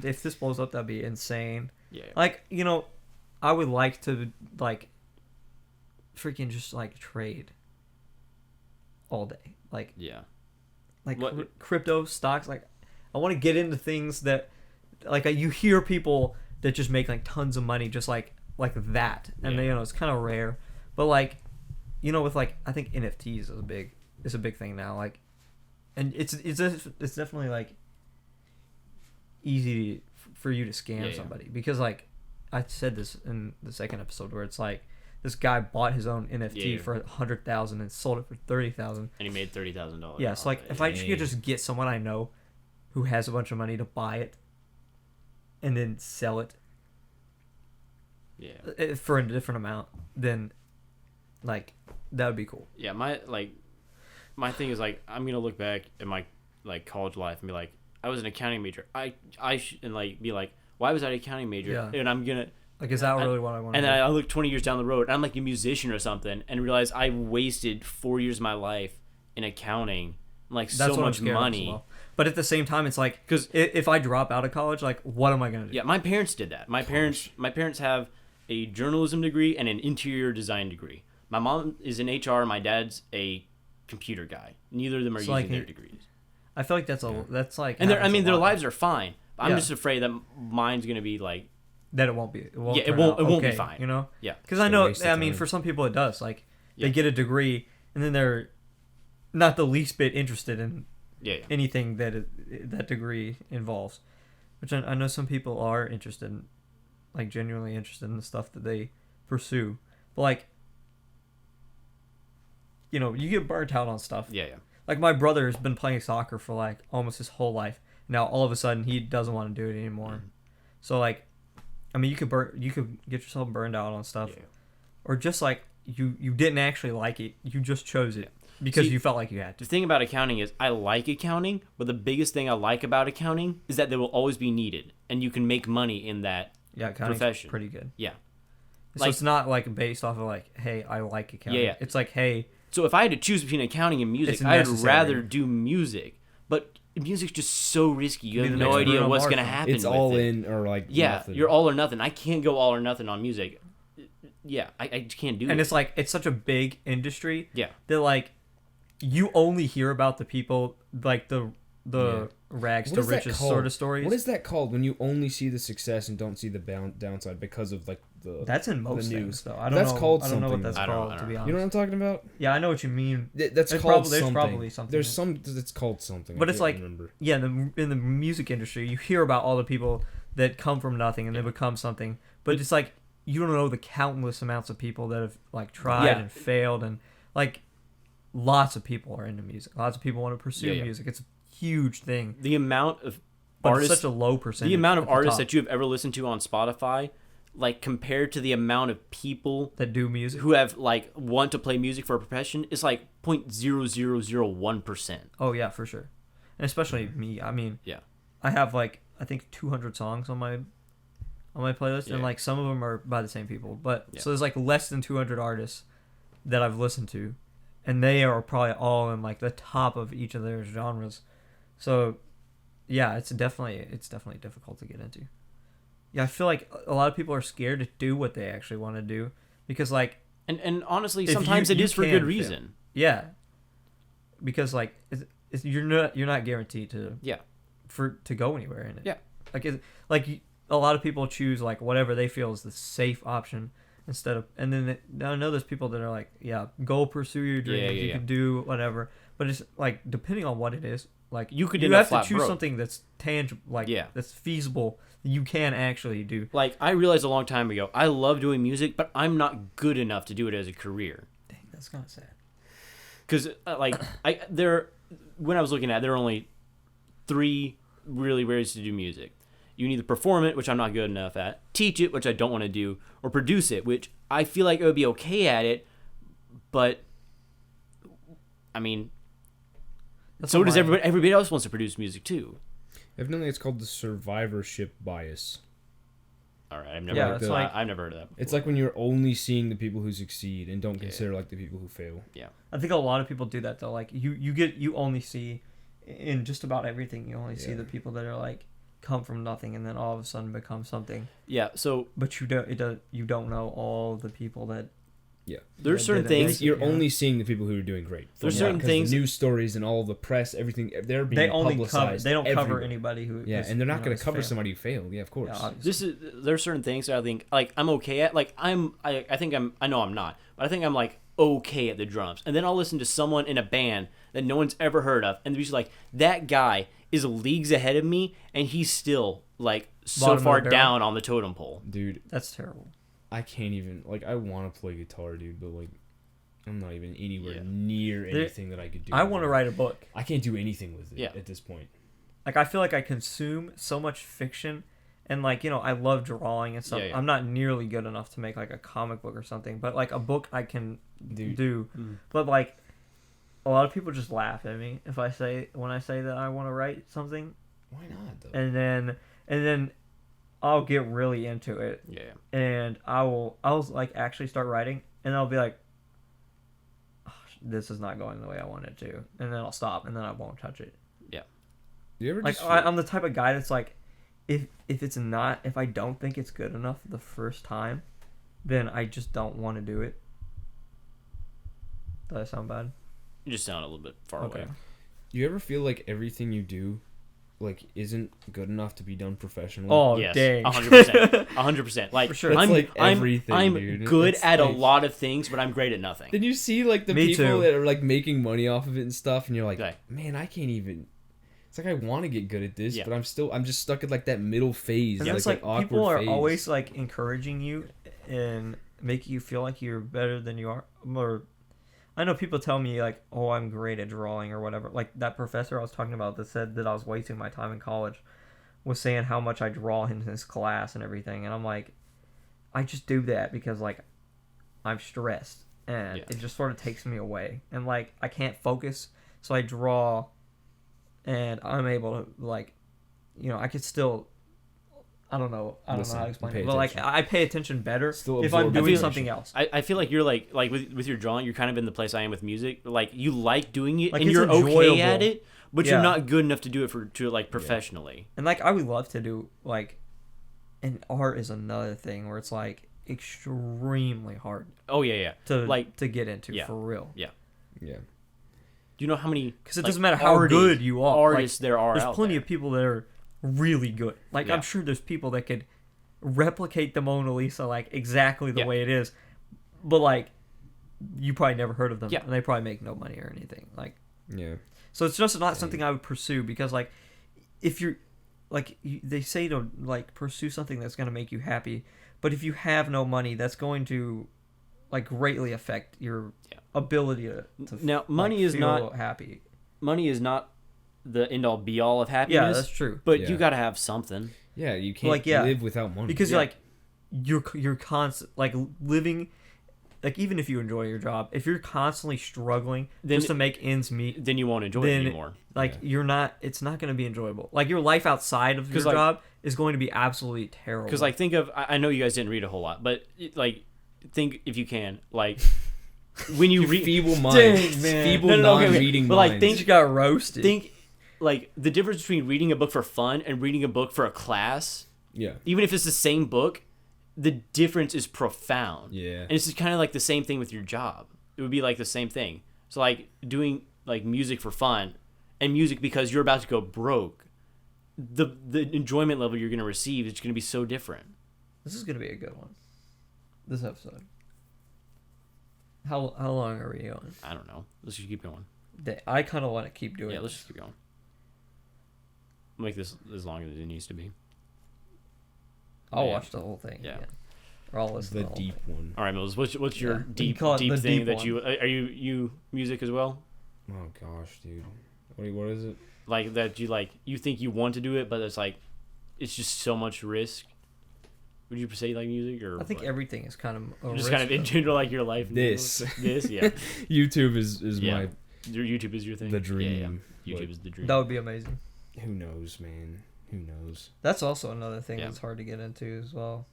If this blows up, that'd be insane. Yeah. Like I would like to like freaking just like trade all day. Like Yeah. What? Crypto stocks. Like I want to get into things that like you hear people that just make like tons of money just like that, and Yeah. it's kind of rare. But like with like I think NFTs is a big thing now. Like, and it's definitely like easy for you to scam Yeah. somebody because like I said this in the second episode where it's like this guy bought his own NFT Yeah. for 100,000 and sold it for 30,000. And he made $30,000. Yeah, so like if I could Dang. just get someone I know who has a bunch of money to buy it and then sell it Yeah. for a different amount, then like that would be cool. Yeah, my thing is like I'm gonna look back at my like college life and be like, I was an accounting major. And like be like, why was I an accounting major? Yeah. And I'm gonna Like, is that really what I want? and then I look 20 years down the road. And I'm like a musician or something, and realize I wasted 4 years of my life in accounting, like so much money. But at the same time, it's like because if I drop out of college, like what am I gonna do? Yeah, my parents did that. My parents have a journalism degree and an interior design degree. My mom is in HR. My dad's a computer guy. Neither of them are So, using like, their degrees. I feel like that's like And happens a their lot. lives are fine. I'm Yeah. just afraid that mine's gonna be like, that it won't be. It won't Yeah, it turn won't- out it won't be okay, fine. Yeah. Because Just I a know. waste of I mean, time. for some people it does. Like Yeah. they get a degree and then they're not the least bit interested in yeah. anything that degree involves. Which I know some people are interested in, like genuinely interested in the stuff that they pursue. But like, you get burnt out on stuff. Yeah. Like my brother has been playing soccer for like almost his whole life. Now all of a sudden he doesn't want to do it anymore. Mm-hmm. So like, I mean, you could get yourself burned out on stuff, Yeah. or just like you didn't actually like it. You just chose it because See, you felt like you had to. The thing about accounting is I like accounting, but the biggest thing I like about accounting is that they will always be needed, and you can make money in that Yeah, accounting's profession. pretty good. Yeah. So Like- it's not like based off of like, hey, I like accounting. Yeah, yeah. It's like, hey, So if I had to choose between accounting and music, It's I'd necessary. rather do music. But music's just so risky. You Be have the no next idea Bruno what's Mars gonna song. happen. It's with all it. in or like Yeah, nothing. you're all or nothing. I can't go all or nothing on music. Yeah, I just can't do it. and it's like it's such a big industry Yeah. that like you only hear about the people like the Yeah. rags What to is that riches called? sort of stories. What is that called when you only see the success and don't see the downside because of like the That's in most the things news. though. I don't That's know. called I don't know what something. that's I don't- called I to don't be know. honest. You know what I'm talking about? Yeah, I know what you mean. That's There's called there's something. probably something. There's some. It's called something. But I it's can't like- remember. Yeah, in the music industry, you hear about all the people that come from nothing and they become something. But it's like you don't know the countless amounts of people that have like tried Yeah. and failed, and like lots of people are into music. Lots of people want to pursue Yeah, yeah. music. It's a huge thing, The amount of but artists, it's such a low percentage. the amount of at the artists top that you have ever listened to on Spotify, like compared to the amount of people that do music. who have like want to play music for a profession, is like 0.0001%. Oh yeah, for sure, and especially me. I mean, Yeah. I have like I think 200 songs on my playlist, Yeah. and like some of them are by the same people. But Yeah. so there's like less than 200 artists that I've listened to, and they are probably all in like the top of each of their genres. So yeah, it's definitely difficult to get into. Yeah, I feel like a lot of people are scared to do what they actually want to do because like And honestly, If sometimes you it is for can good fail. reason. yeah, because like you're not guaranteed to Yeah. to go anywhere in it. Yeah. A lot of people choose like whatever they feel is the safe option instead of, and then I know there's people that are like, yeah, go pursue your dreams. Yeah, You can do whatever, but it's like depending on what it is, like You could you end up have to flat choose broke. something that's tangible, like Yeah. that's feasible. That you can actually do. Like, I realized a long time ago, I love doing music, but I'm not good enough to do it as a career. Dang, that's kind of sad. Because when I was looking at it, there are only 3 really ways to do music. You can either perform it, which I'm not good enough at, teach it, which I don't want to do, or produce it, which I feel like I would be okay at it, but I mean, That's so what does my- everybody. Everybody else wants to produce music too. Evidently, it's called the survivorship bias. All right, I've never. Yeah, heard it's that. like- I've never heard of that. It's like when you're only seeing the people who succeed and don't Yeah. consider like the people who fail. I think a lot of people do that though. Like you only see in just about everything. You only see Yeah. the people that are like come from nothing and then all of a sudden become something. Yeah, so But you don't know all the people that. Yeah. there's that certain did it. things. Yeah. You're only seeing the people who are doing great. There's From certain because things- the news stories and all the press, everything they're being They only publicized. they don't cover everywhere. anybody who. Yeah, is, and they're not you know, going is to cover failed. somebody who failed. Yeah, of course. Yeah, obviously. There's certain things that I think like I'm okay at. Like I know I'm not, but I think I'm like okay at the drums. And then I'll listen to someone in a band that no one's ever heard of, and they're just like, that guy is leagues ahead of me, and he's still like so Bottom of far the barrel. down on the totem pole. Dude, That's terrible. I can't even like. I want to play guitar, dude, but like, I'm not even anywhere Yeah. near anything that I could do. I with want to it. write a book. I can't do anything with it Yeah. at this point. Like I feel like I consume so much fiction, and like I love drawing and stuff. Yeah, yeah. I'm not nearly good enough to make like a comic book or something, but like a book I can Dude. do. But like a lot of people just laugh at me if when I say that I want to write something, Why not though? and then I'll get really into it, Yeah. and I'll like actually start writing, and I'll be like, "Oh, this is not going the way I want it to," and then I'll stop, and then I won't touch it. Do you ever Like just I'm the type of guy that's like, if I don't think it's good enough the first time, then I just don't want to do it. Does that sound bad? You just sound a little bit far Okay. away. do you ever feel like everything you do, like, isn't good enough to be done professionally? Oh, Yes, dang. 100%. 100%. Like For sure. That's I'm like I'm, everything, I'm dude. good It's at a like- lot of things, but I'm great at nothing. Then you see like the Me people too. that are like making money off of it and stuff, and you're like, Okay. man, I can't even. It's like I want to get good at this, Yeah. but I'm just stuck at like that middle phase. And it's like like that awkward people are phase. always like encouraging you and making you feel like you're better than you are. Or I know people tell me like, "Oh, I'm great at drawing" or whatever. Like that professor I was talking about that said that I was wasting my time in college was saying how much I draw in his class and everything, and I'm like, I just do that because like I'm stressed and Yeah. it just sort of takes me away, and like I can't focus, so I draw, and I'm able to like, I could still. I don't know how to explain pay it, but like attention. I pay attention better Still if I'm absorb doing information. something else. I feel like you're like with your drawing, you're kind of in the place I am with music. Like you like doing it Like, and it's you're okay at enjoyable. it, but Yeah. you're not good enough to do it like professionally. And like I would love to do like, and art is another thing where it's like extremely hard Oh yeah. to get into Yeah. for real. Yeah. Do you know how many? Because it like, doesn't matter how artists- good you are. Artists there are. There's out plenty there. of people that are really good. Like Yeah. I'm sure there's people that could replicate the Mona Lisa like exactly the Yeah. way it is, but like you probably never heard of them, Yeah. and they probably make no money or anything. Like Yeah. so, it's just not something I would pursue because like if you're like they say to like pursue something that's gonna make you happy, but if you have no money, that's going to like greatly affect your Yeah. ability to Now, money like, is feel not happy. money is not the end all be all of happiness. Yeah, that's true. But Yeah. you got to have something. Yeah, you can't Like, yeah. live without money. Because Yeah. like you're constant like living like even if you enjoy your job, if you're constantly struggling Then- just to make ends meet, Then you won't enjoy Then- it anymore. like Yeah. you're not it's not going to be enjoyable. Like your life outside of your 'Cause, like- job is going to be absolutely terrible. Because like think of I know you guys didn't read a whole lot, but like think if you can like when you read feeble mind, Dang, man. feeble No, no, okay, non-reading but, like, minds. think- you got roasted. think like the difference between reading a book for fun and reading a book for a class, Yeah. even if it's the same book, the difference is profound. Yeah. And it's kind of like the same thing with your job. It would be like the same thing. So like doing like music for fun and music because you're about to go broke, the enjoyment level you're going to receive is going to be so different. This is going to be a good one. This episode. How long are we going? I don't know. Let's just keep going. I kind of want to keep doing Yeah, let's this. just keep going. Make this as long as it needs to be. I'll Yeah. watch the whole thing. Yeah. Again. Or I'll listen The to the whole deep thing. one. All right, Mills. What's your Yeah, we deep can call it deep the thing deep that one. you are you music as well? Oh gosh, dude. What is it? Like that you think you want to do it, but it's like it's just so much risk. Would you say like music or? I think like, everything is kind of a just risk, kind of in though. general like your life. This. yeah. YouTube is Yeah. my Your YouTube is your thing. the dream. Yeah. YouTube but is the dream. That would be amazing. Who knows, man? Who knows? That's also another thing Yeah. that's hard to get into as well.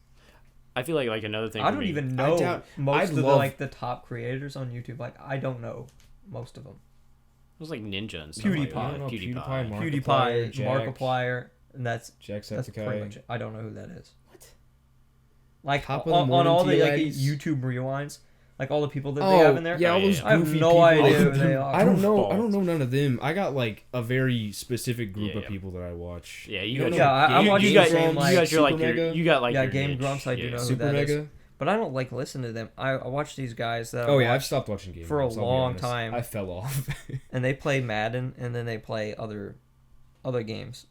I feel like another thing. I for don't me- even know doubt- most I'd of the love- like the top creators on YouTube. Like I don't know most of them. It was like Ninja and stuff. PewDiePie. Like I don't know, that. PewDiePie, PewDiePie, Jack, Markiplier, and that's Jacksepticeye. pretty much it. I don't know who that is. What? Like Top of the on morning all to the you like ladies. YouTube rewinds, like all the people that they have in there. Yeah, all Oh, those yeah. I have goofy no people. idea who they are. I don't know. I Goofballs. don't know none of them. I got like a very specific group Yeah, of yeah. people that I watch. Yeah, you don't got know I you, watch you the got same, you like, got your like Super your Mega. you got like Yeah, your Game niche. Grumps, I do Yeah. know who Super that is. Mega. But I don't like listen to them. I watch these guys that Oh I yeah, I've watch, stopped watching games for a I'll be long honest. time. I fell off. and they play Madden and then they play other games.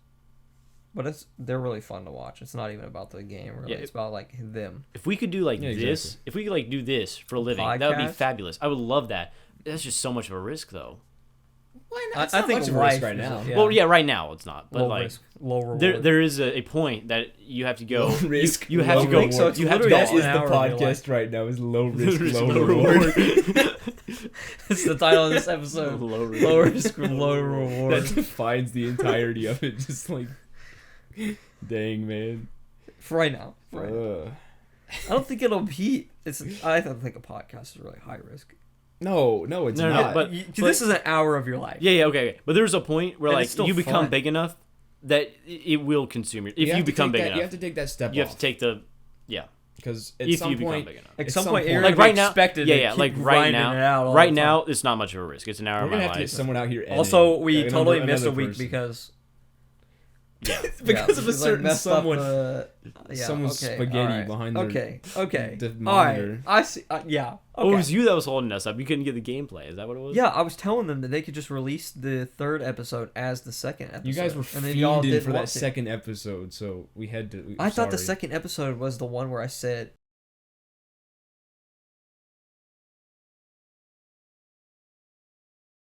But they're really fun to watch. It's not even about the game really. Yeah, It's about like them. If we could do like Yeah, this, exactly. if we could like do this for a living, that would be Podcast? fabulous. I would love that. That's just so much of a risk though. Why I think much of a life risk right is- now. yeah. Well, yeah, right now it's not, but Low like risk, low reward. there is a point that you have to go. Low risk, You have low to go. reward. So it's you have to literally go. just That an is the hour of your podcast right now. Is low risk, Risk, low low reward. It's the title of this episode. Low reward. Low risk, low reward. That defines the entirety of it. Just like, dang man. For right now. I don't think it'll be. I don't think a podcast is really high risk. No, it's No, not. but- This is an hour of your life. Yeah, okay. But there's a point where And like it's still you become fun. big enough that it will consume your. If you have to become take big that, enough, you have to take that step. you have to take the. Yeah. because at If some you become point, big enough. At At some some point, point- you're Like gonna right be now, expected yeah, to yeah. keep Like right grinding now, it out all right the now, time. it's not much of a risk. It's an hour we're of gonna my have to get life. someone out here. Also, editing. we Like, totally missed a another week person. because Yeah. because of a like, certain messed up someone. okay, someone's spaghetti alright, behind their- okay. the All right, monitor. I see. Yeah. Oh, it Okay. was you that was holding us up. You couldn't get the gameplay. Is that what it was? Yeah, I was telling them that they could just release the third episode as the second episode. You guys were and then y'all fiending didn't for that want to. second episode, so we had to. I thought the sorry. second episode was the one where I said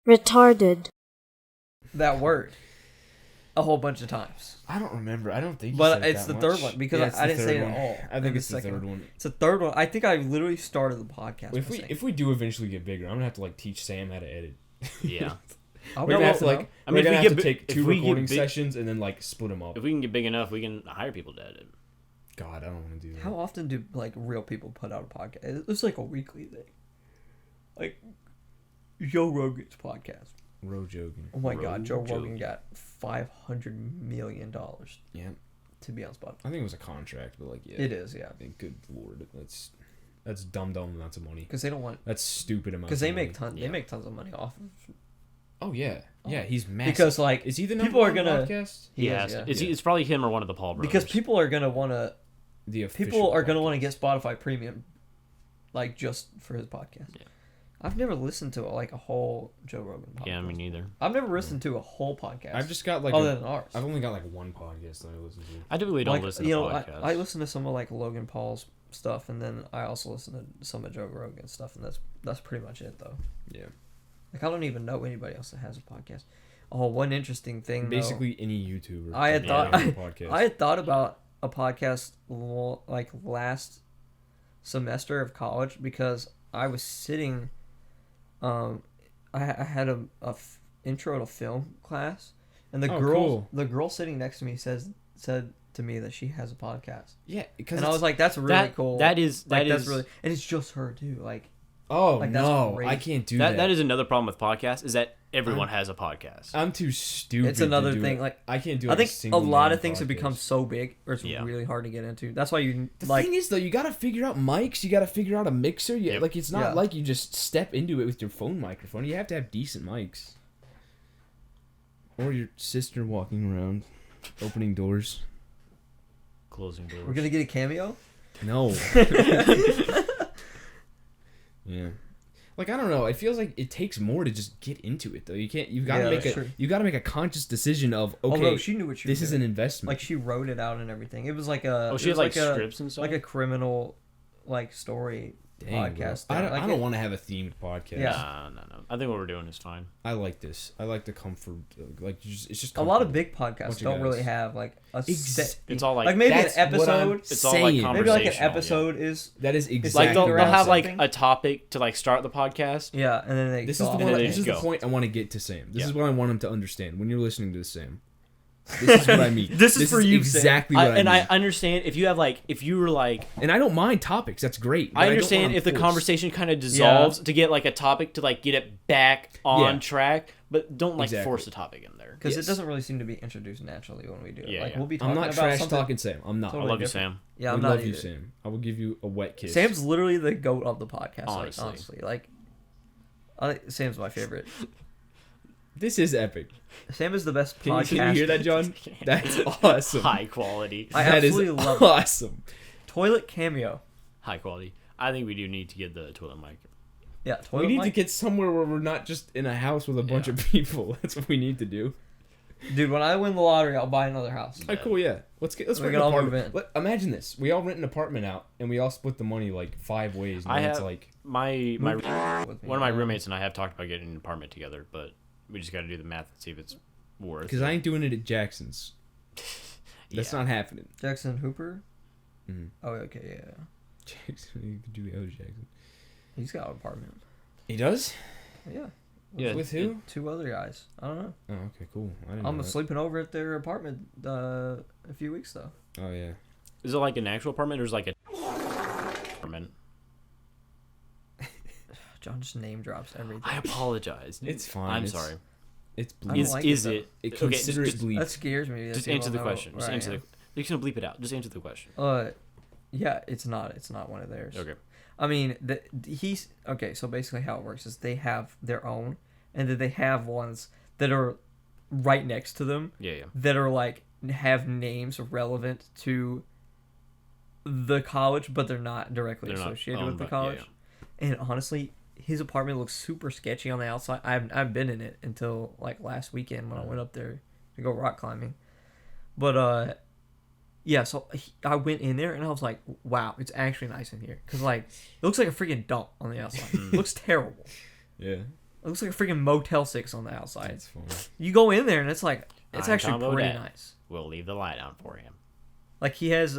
retarded, that word a whole bunch of times. I don't remember. I don't think. You But said it's that the third much. one because Yeah, it's I the didn't say third it one. at all. I in think the it's the second third one. It's the third one. I think I literally started the podcast. If by saying, we do eventually get bigger, I'm gonna have to like teach Sam how to edit. Yeah. I We're would gonna love have to know. like. I mean, we're if gonna we have get to bi- take if two we get recording big- sessions and then like split them up. If we can get big enough, we can hire people to edit. God, I don't want to do that. How often do like real people put out a podcast? It's like a weekly thing. Like Joe Rogan's podcast. Jogan. Oh my God, Joe Rogan. Rogan got $500 million Yeah. to be on Spotify. I think it was a contract, but like, yeah. It is, yeah. I think, good lord, that's dumb amounts of money. Because they don't want. That's stupid amounts. Because they of money. make tons. Yeah. They make tons of money off of. Oh yeah, yeah. He's massive. Because like is he the people number are one gonna. podcast? He Yeah, is, yeah. it's probably him or one of the Paul brothers. Because people are gonna want to. The People are gonna official want to get Spotify Premium, like just for his podcast. Yeah. I've never listened to like a whole Joe Rogan podcast. Yeah, me neither. I've never listened to a whole podcast. I've just got like other than ours. I've only got like one podcast that I listen to. I typically don't Like, listen to you know, podcasts. I listen to some of like Logan Paul's stuff, and then I also listen to some of Joe Rogan's stuff, and that's pretty much it though. Yeah. Like I don't even know anybody else that has a podcast. Oh, one interesting thing. Basically any YouTuber. I had can thought have a podcast. I had thought about a podcast like last semester of college because I was sitting. I had a intro to film class, and the girl sitting next to me said to me that she has a podcast. Yeah, because And I was like, that's really cool. That's really, and it's just her too. Like, oh like, that's no, great. I can't do that. that is another problem with podcasts is that everyone has a podcast. I'm too stupid. it's another to do thing. it. Like, I can't do. I think a lot single-man of things have become podcast. so big, or it's Yeah. really hard to get into. That's why you The like. thing is, though, you gotta figure out mics. You gotta figure out a mixer. Yep. Like, it's not Yeah. like you just step into it with your phone microphone. You have to have decent mics. Or your sister walking around, opening doors. Closing doors. We're gonna get a cameo. No. Yeah. Like, I don't know. It feels like it takes more to just get into it, though. You can't. You gotta Yeah, make that's a. true. You gotta make a conscious decision of okay. Although she knew what she was this is doing. an investment. Like she wrote it out and everything. It was like a. Oh, it she had was like a, scripts and stuff. like a criminal, like story Dang, bro. podcast. I thing. don't, Like I don't it- want to have a themed podcast. Yeah. No. I think what we're doing is fine. I like this. I like the comfort. Like, it's just A lot of comfortable. big podcasts Bunch of don't really guys. have like a set. It's all like maybe an That's what I'm episode. It's all like saying. Maybe like an conversational, episode is That is It's exactly. like they'll around have like something. a topic to like start the podcast. yeah, and then they. This is the go And off. then one. they This just is the go. point I want to get to Sam. This Yeah. is what I want him to understand. When you're listening to Sam, this is what I mean. This is for you, Sam. exactly what I mean. I understand if you have like if you were like And I don't mind topics. That's great. but I don't understand want if the them forced. conversation kind of dissolves to get like a topic to like get it back on Yeah. track, but don't like Exactly. force a topic in there. Because Yes. it doesn't really seem to be introduced naturally when we do it. Yeah, Like yeah. we'll be I'm talking not about trash something. talking Sam. I'm not. I Totally love you, different. Sam. Yeah, I I'm not love you, either. Sam. I will give you a wet kiss. Sam's literally the goat of the podcast. Honestly. Honestly, like, Sam's my favorite. This is epic. Sam is the best Can podcast. you hear that, John? That's awesome. High quality. I That is absolutely love it. awesome. Toilet cameo. High quality. I think we do need to get the toilet mic. Yeah, toilet We need mic. to get somewhere where we're not just in a house with a bunch Yeah. of people. That's what we need to do. Dude, when I win the lottery, I'll buy another house. Oh, cool, yeah. Let's We rent can an all apartment. move Imagine this: we all rent an apartment out, and we all split the money like 5 ways. And I then it's have- like My With me. one of my roommates and I have talked about getting an apartment together, but we just got to do the math and see if it's worth. because I ain't doing it at Jackson's. That's Yeah. not happening. Jackson Hooper. Mhm. Oh, okay, yeah. Jackson, you could do the other Jackson. He's got an apartment. He does. Yeah. Yeah, With who? 2 other guys. I don't know. Oh, okay, cool. I didn't I'm know that. sleeping over at their apartment a few weeks though. Oh yeah. Is it like an actual apartment or is it like a apartment? John just name drops everything. I apologize. It's fine. I'm It's- sorry. It's I don't bleep. Is like is it, it? It okay, consider just, it bleep. That scares me. that just people answer the don't know question. Just where I answer am. the. You can bleep it out. Just answer the question. Yeah, it's not one of theirs. Okay. I mean, he's okay. So basically, how it works is they have their own, and then they have ones that are right next to them Yeah. that are like have names relevant to the college, but they're not directly They're not associated owned with the by- college. yeah. And honestly, his apartment looks super sketchy on the outside. I've been in it until like last weekend when I went up there to go rock climbing. But yeah, so I went in there and I was like, wow, it's actually nice in here. Because like, it looks like a freaking dump on the outside. It looks terrible. Yeah. It looks like a freaking Motel 6 on the outside. That's fun. You go in there and it's like, it's I'm actually Tom pretty Bodett. nice. We'll leave the light on for him. Like he has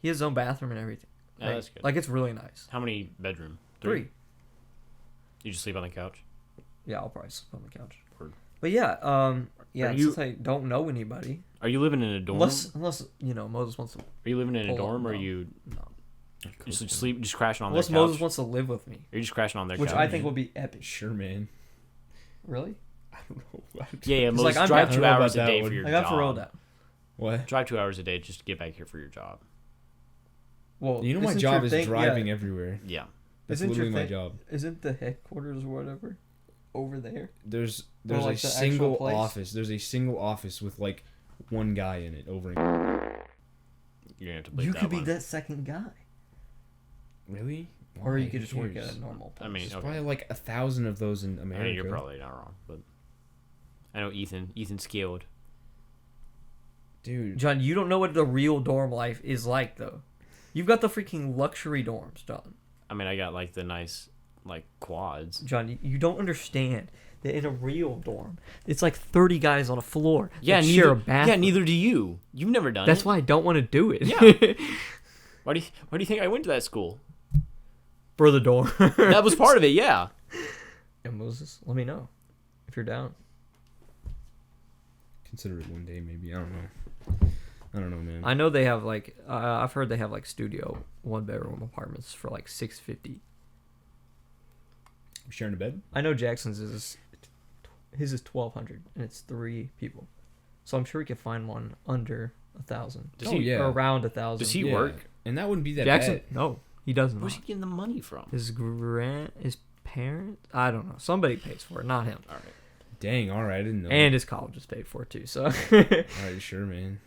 his own bathroom and everything. Oh, Like, that's good. Like it's really nice. How many bedroom? 3. You just sleep on the couch? Yeah, I'll probably sleep on the couch. Word. But yeah, yeah. Are you- Since I don't know anybody, Are you living in a dorm? unless Moses wants to. Are you living in a Hold on, dorm, or are no. you No. just crashing on Unless their couch? Moses wants to live with me, Are you just crashing on their which couch? I think will be epic. Sure, man. Really? I don't know. Yeah, It's Moses, like, I'm drive down. 2 I don't know hours a about day that for one. your I got job. for real down. What? Drive 2 hours a day just to get back here for your job. Well, You know my isn't job your is thing- driving yeah, everywhere. Yeah. That's Isn't your literally my thing- job. Isn't the headquarters or whatever over there? There's Or, like, a the actual single place? office. There's a single office with like one guy in it over. You're gonna have to bleep You that could be one. that second guy, Really? or Why? you could Who just work cares? at a normal place. I mean, There's okay. probably like 1,000 of those in I America. mean, you're probably not wrong, but I know Ethan's skilled. Dude. John, you don't know what the real dorm life is like, though. You've got the freaking luxury dorms, John. I mean, I got like the nice like quads. John, you don't understand that in a real dorm, it's like 30 guys on a floor. Yeah, that neither, share a bathroom. yeah, neither do you. You've never done That's it. why I don't want to do it. Yeah. Why do you think I went to that school? For the dorm. That was part of it, yeah. And Moses, let me know if you're down. Consider it one day, maybe. I don't know. I don't know, man. I know they have like I've heard they have like studio 1-bedroom apartments for like $650. Sharing a bed? I know Jackson's his is $1,200 and it's 3 people, so I'm sure we could find one under 1,000. Does Oh, he? yeah. Or around 1,000. Does he Yeah. work? And that wouldn't be that Jackson? bad. No, he doesn't. Where's he getting the money from? His parents? I don't know. Somebody pays for it, not him. All right. Dang, alright, I didn't know. And his college is paid for it too. So, Alright, sure, man.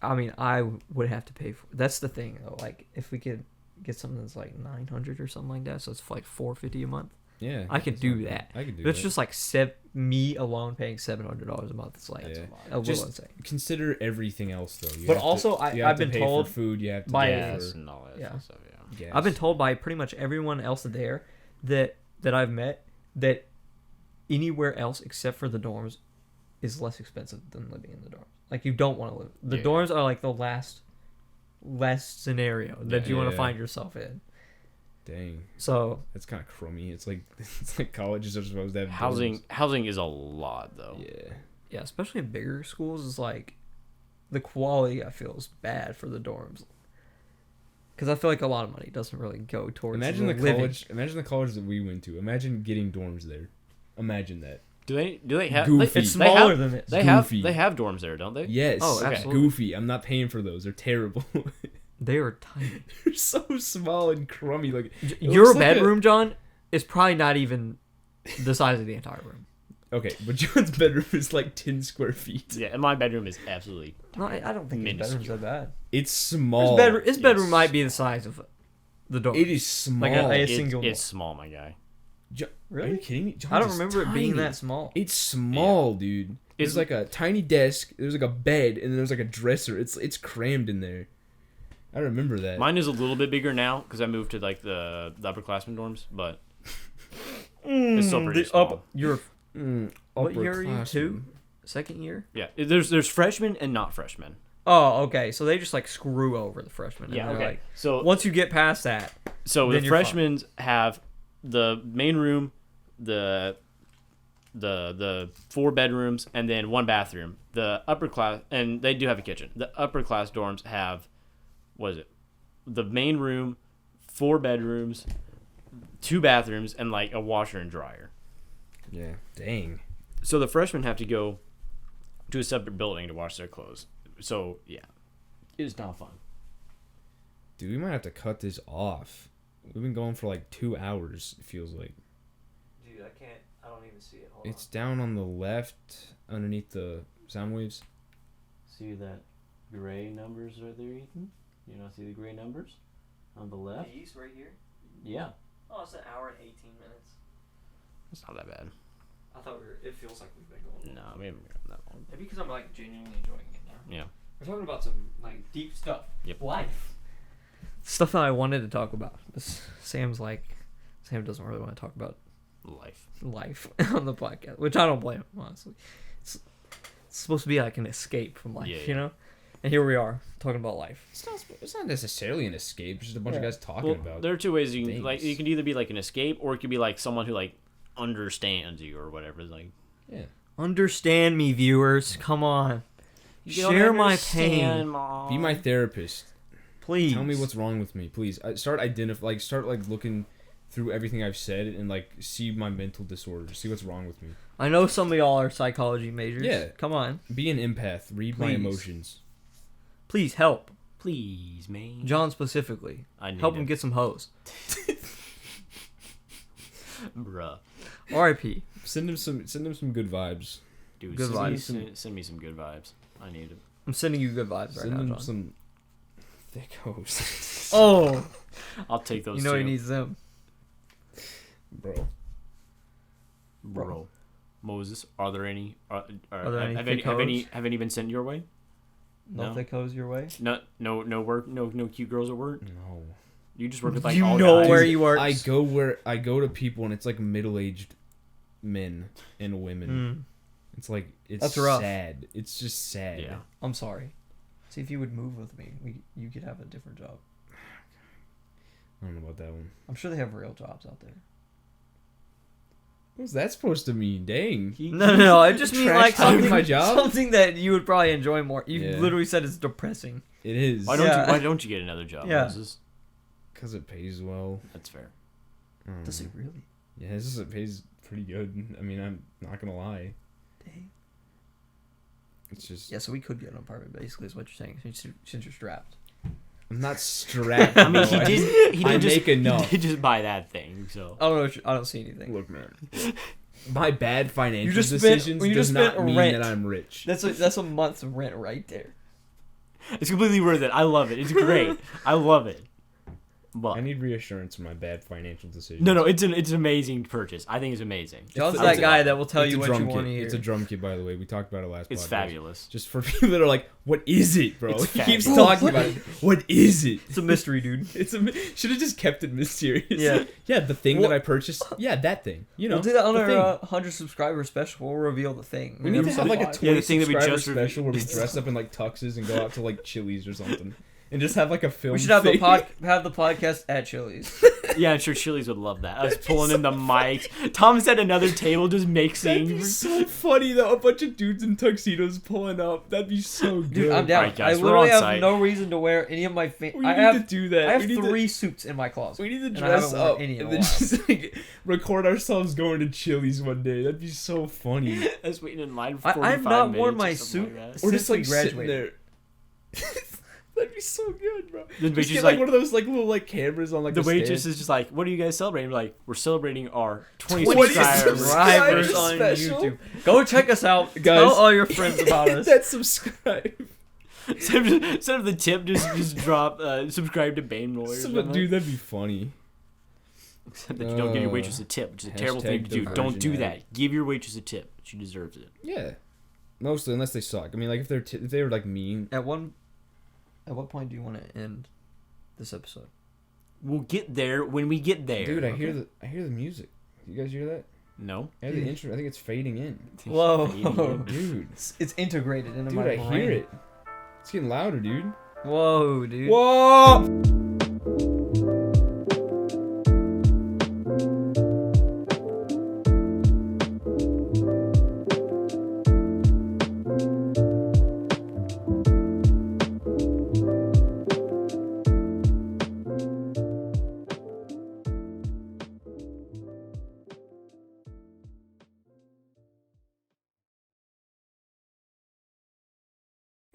I mean, I would have to pay for. That's the thing, though. Like, if we could get something that's like 900 or something like that, so it's like $450 a month. Yeah. I could that's do not bad. that. I could do But it's that. just like me alone paying $700 a month. It's like Yeah. a little Just insane. Consider everything else, though. You But have also, you have I've to been pay told for food, you have to by- pay Gas for and all that Yeah. stuff, yeah. gas. I've been told by pretty much everyone else there that I've met that anywhere else except for the dorms is less expensive than living in the dorms. Like, you don't want to live. The Yeah. dorms are like the last scenario that you want to Yeah. find yourself in. Dang. So That's kind of crummy. It's like colleges are supposed to have Housing is a lot though. dorms. Yeah. yeah, especially in bigger schools, is like the quality I feel is bad for the dorms. Because I feel like a lot of money doesn't really go towards Imagine the living. college. Imagine the college that we went to. Imagine getting dorms there. Imagine that. Do they have? Goofy. It's They smaller have, than this. They Goofy. have dorms there, don't they? Yes. Oh, okay. absolutely. Goofy. I'm not paying for those. They're terrible. They are tiny. They're so small and crummy. Like Your looks like a- bedroom, John, is probably not even the size of the entire room. okay, but John's bedroom is like 10 square feet. Yeah, and my bedroom is absolutely. No, I don't think his bedroom's Minuscule. that bad. It's small. His bedroom yes. might be the size of the dorm. It is small. Like a It's, single. it's small, my guy. Are Really? you kidding me? John's I don't is remember it being tiny. that small. It's small, dude. There's It's- like a tiny desk. There's like a bed, and then there's like a dresser. It's crammed in there. I remember that. Mine is a little bit bigger now because I moved to like the upperclassmen dorms, but it's still pretty small. You're what upperclassmen. year are you? 2? Second year? Yeah, there's freshmen and not freshmen. Oh, okay. So they just like screw over the freshmen. and Yeah, they're okay. Like, So once you get past that, So Then the you're freshmen have the main room, the 4 bedrooms, and then 1 bathroom. The upper class, and they do have a kitchen. The upper class dorms have, what is it? The main room, 4 bedrooms, 2 bathrooms, and like a washer and dryer. Yeah. Dang. So the freshmen have to go to a separate building to wash their clothes. So yeah, it's not fun. Dude, we might have to cut this off. We've been going for like 2 hours, it feels like. dude, I don't even see it. It's down on the left underneath the sound waves. See that gray numbers right there, Ethan? You don't see the gray numbers on the left? East right here. Yeah, Oh, it's an hour and 18 minutes. it's not that bad. I thought it feels like we've been going. No, we haven't gone that long. Maybe because I'm like genuinely enjoying it now. Yeah. We're talking about some like deep stuff. Yep. Life. Stuff that I wanted to talk about. Sam doesn't really want to talk about life on the podcast, which I don't blame him, honestly. It's supposed to be like an escape from life, Yeah, you yeah. know? And here we are talking about life. It's not necessarily an escape. It's just a bunch of Yeah. guys talking Well, about there are 2 ways you can things. like. You can either be like an escape, or it could be like someone who like understands you or whatever. Like, Yeah. Understand me, viewers. Come on. You don't Share my understand, pain. Mom. Be my therapist. Please. Tell me what's wrong with me, please. Start looking through everything I've said and like see my mental disorder. See what's wrong with me. I know some of y'all are psychology majors. Yeah. Come on. Be an empath. Read my Please. emotions. Please help. Please, man. John specifically. I need Help him it. get some hoes. Bruh. R.I.P. Send him some good vibes. Dude, Good send me some good vibes. I need it. I'm sending you good vibes right Send now, him John. some thick hoes. Oh, I'll take those you know two. he needs them. Bro. Bro. Moses, are there any? Are there any have thick any been sent your way? No No. thick hoes your way. No work. No cute girls at work. No. You just work with like You all know guys. where he works. I go to people and it's like middle-aged men and women. It's like it's That's rough. sad. It's just sad. Yeah. I'm sorry. See if you would move with me, you could have a different job. I don't know about that one. I'm sure they have real jobs out there. What's that supposed to mean? Dang. No. I just mean Trash like talking something, my job? something that you would probably enjoy more. You Yeah. literally said it's depressing. It is. Why don't you get another job, Yeah. Moses? Because it pays well. That's fair. Does it really? Yeah, it pays pretty good. I mean, I'm not gonna lie. Dang. It's just Yeah, so we could get an apartment. Basically, is what you're saying. Since you're strapped. I'm not strapped. I mean, bro. he I did just make enough. He did just buy that thing. So I don't know. I don't see anything. Look, man. My bad financial You just spent- decisions you does just not spent mean rent. that I'm rich. That's a month's rent right there. it's completely worth it. I love it. It's great. I love it. But I need reassurance from my bad financial decisions. no, it's an amazing purchase. I think it's amazing. John's It's that a- guy that will tell It's you a what drum you want to kit. hear. It's a drum kit, by the way. We talked about it last It's podcast. fabulous. Just for people that are like, what is it, bro? It's He keeps fabulous. talking about it. What is it? It's a mystery, dude. Should have just kept it mysterious. Yeah. Yeah, the thing Well- that I purchased. Yeah, that thing. You know, We'll do that on the our thing. 100 subscriber special. We'll reveal the thing. We need to have like a 20 Yeah, the thing that we subscriber just special where we dress up in like tuxes and go out to like Chili's or something, and just have like a film. We should have thing. have the podcast at Chili's. Yeah, I'm sure Chili's would love that. I was pulling in the mics. Tom's at another table just That'd mixing. be so funny though. A bunch of dudes in tuxedos pulling up. That'd be so good. Dude, I'm down. Alright, guys, I we're literally on have site. no reason to wear any of my. We I need have to do that. I have we need 3 suits in my closet. We need to and I dress haven't worn up any in and a then while. just like record ourselves going to Chili's one day. That'd be so funny. I was waiting in line for 45 I have not minutes worn or my something suit like that. Or since just like we sitting graduated. there. That'd be so good, bro. The Just waitress get is like like- one of those like little like cameras on like The a waitress stand. is just like, "What are you guys celebrating?" We're like, "We're celebrating our 20 20 subscribers." Subscribers on special. YouTube. Go check us out. Guys. Tell all your friends about us. That subscribe. Instead of the tip, just drop subscribe to Bane Roy. Dude, that'd be funny. Except that you don't give your waitress a tip, which is a terrible thing to do. Don't do #diversion that. Give your waitress a tip. She deserves it. Yeah. Mostly, unless they suck. I mean, like if if they were like mean. At what point do you want to end this episode? We'll get there when we get there. Dude, I hear the music. You guys hear that? No. I hear the intro. I think it's fading in. Whoa. Dude, It's integrated into dude, my I brain. hear it. It's getting louder, dude. Whoa, dude. Whoa!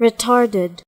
Retarded.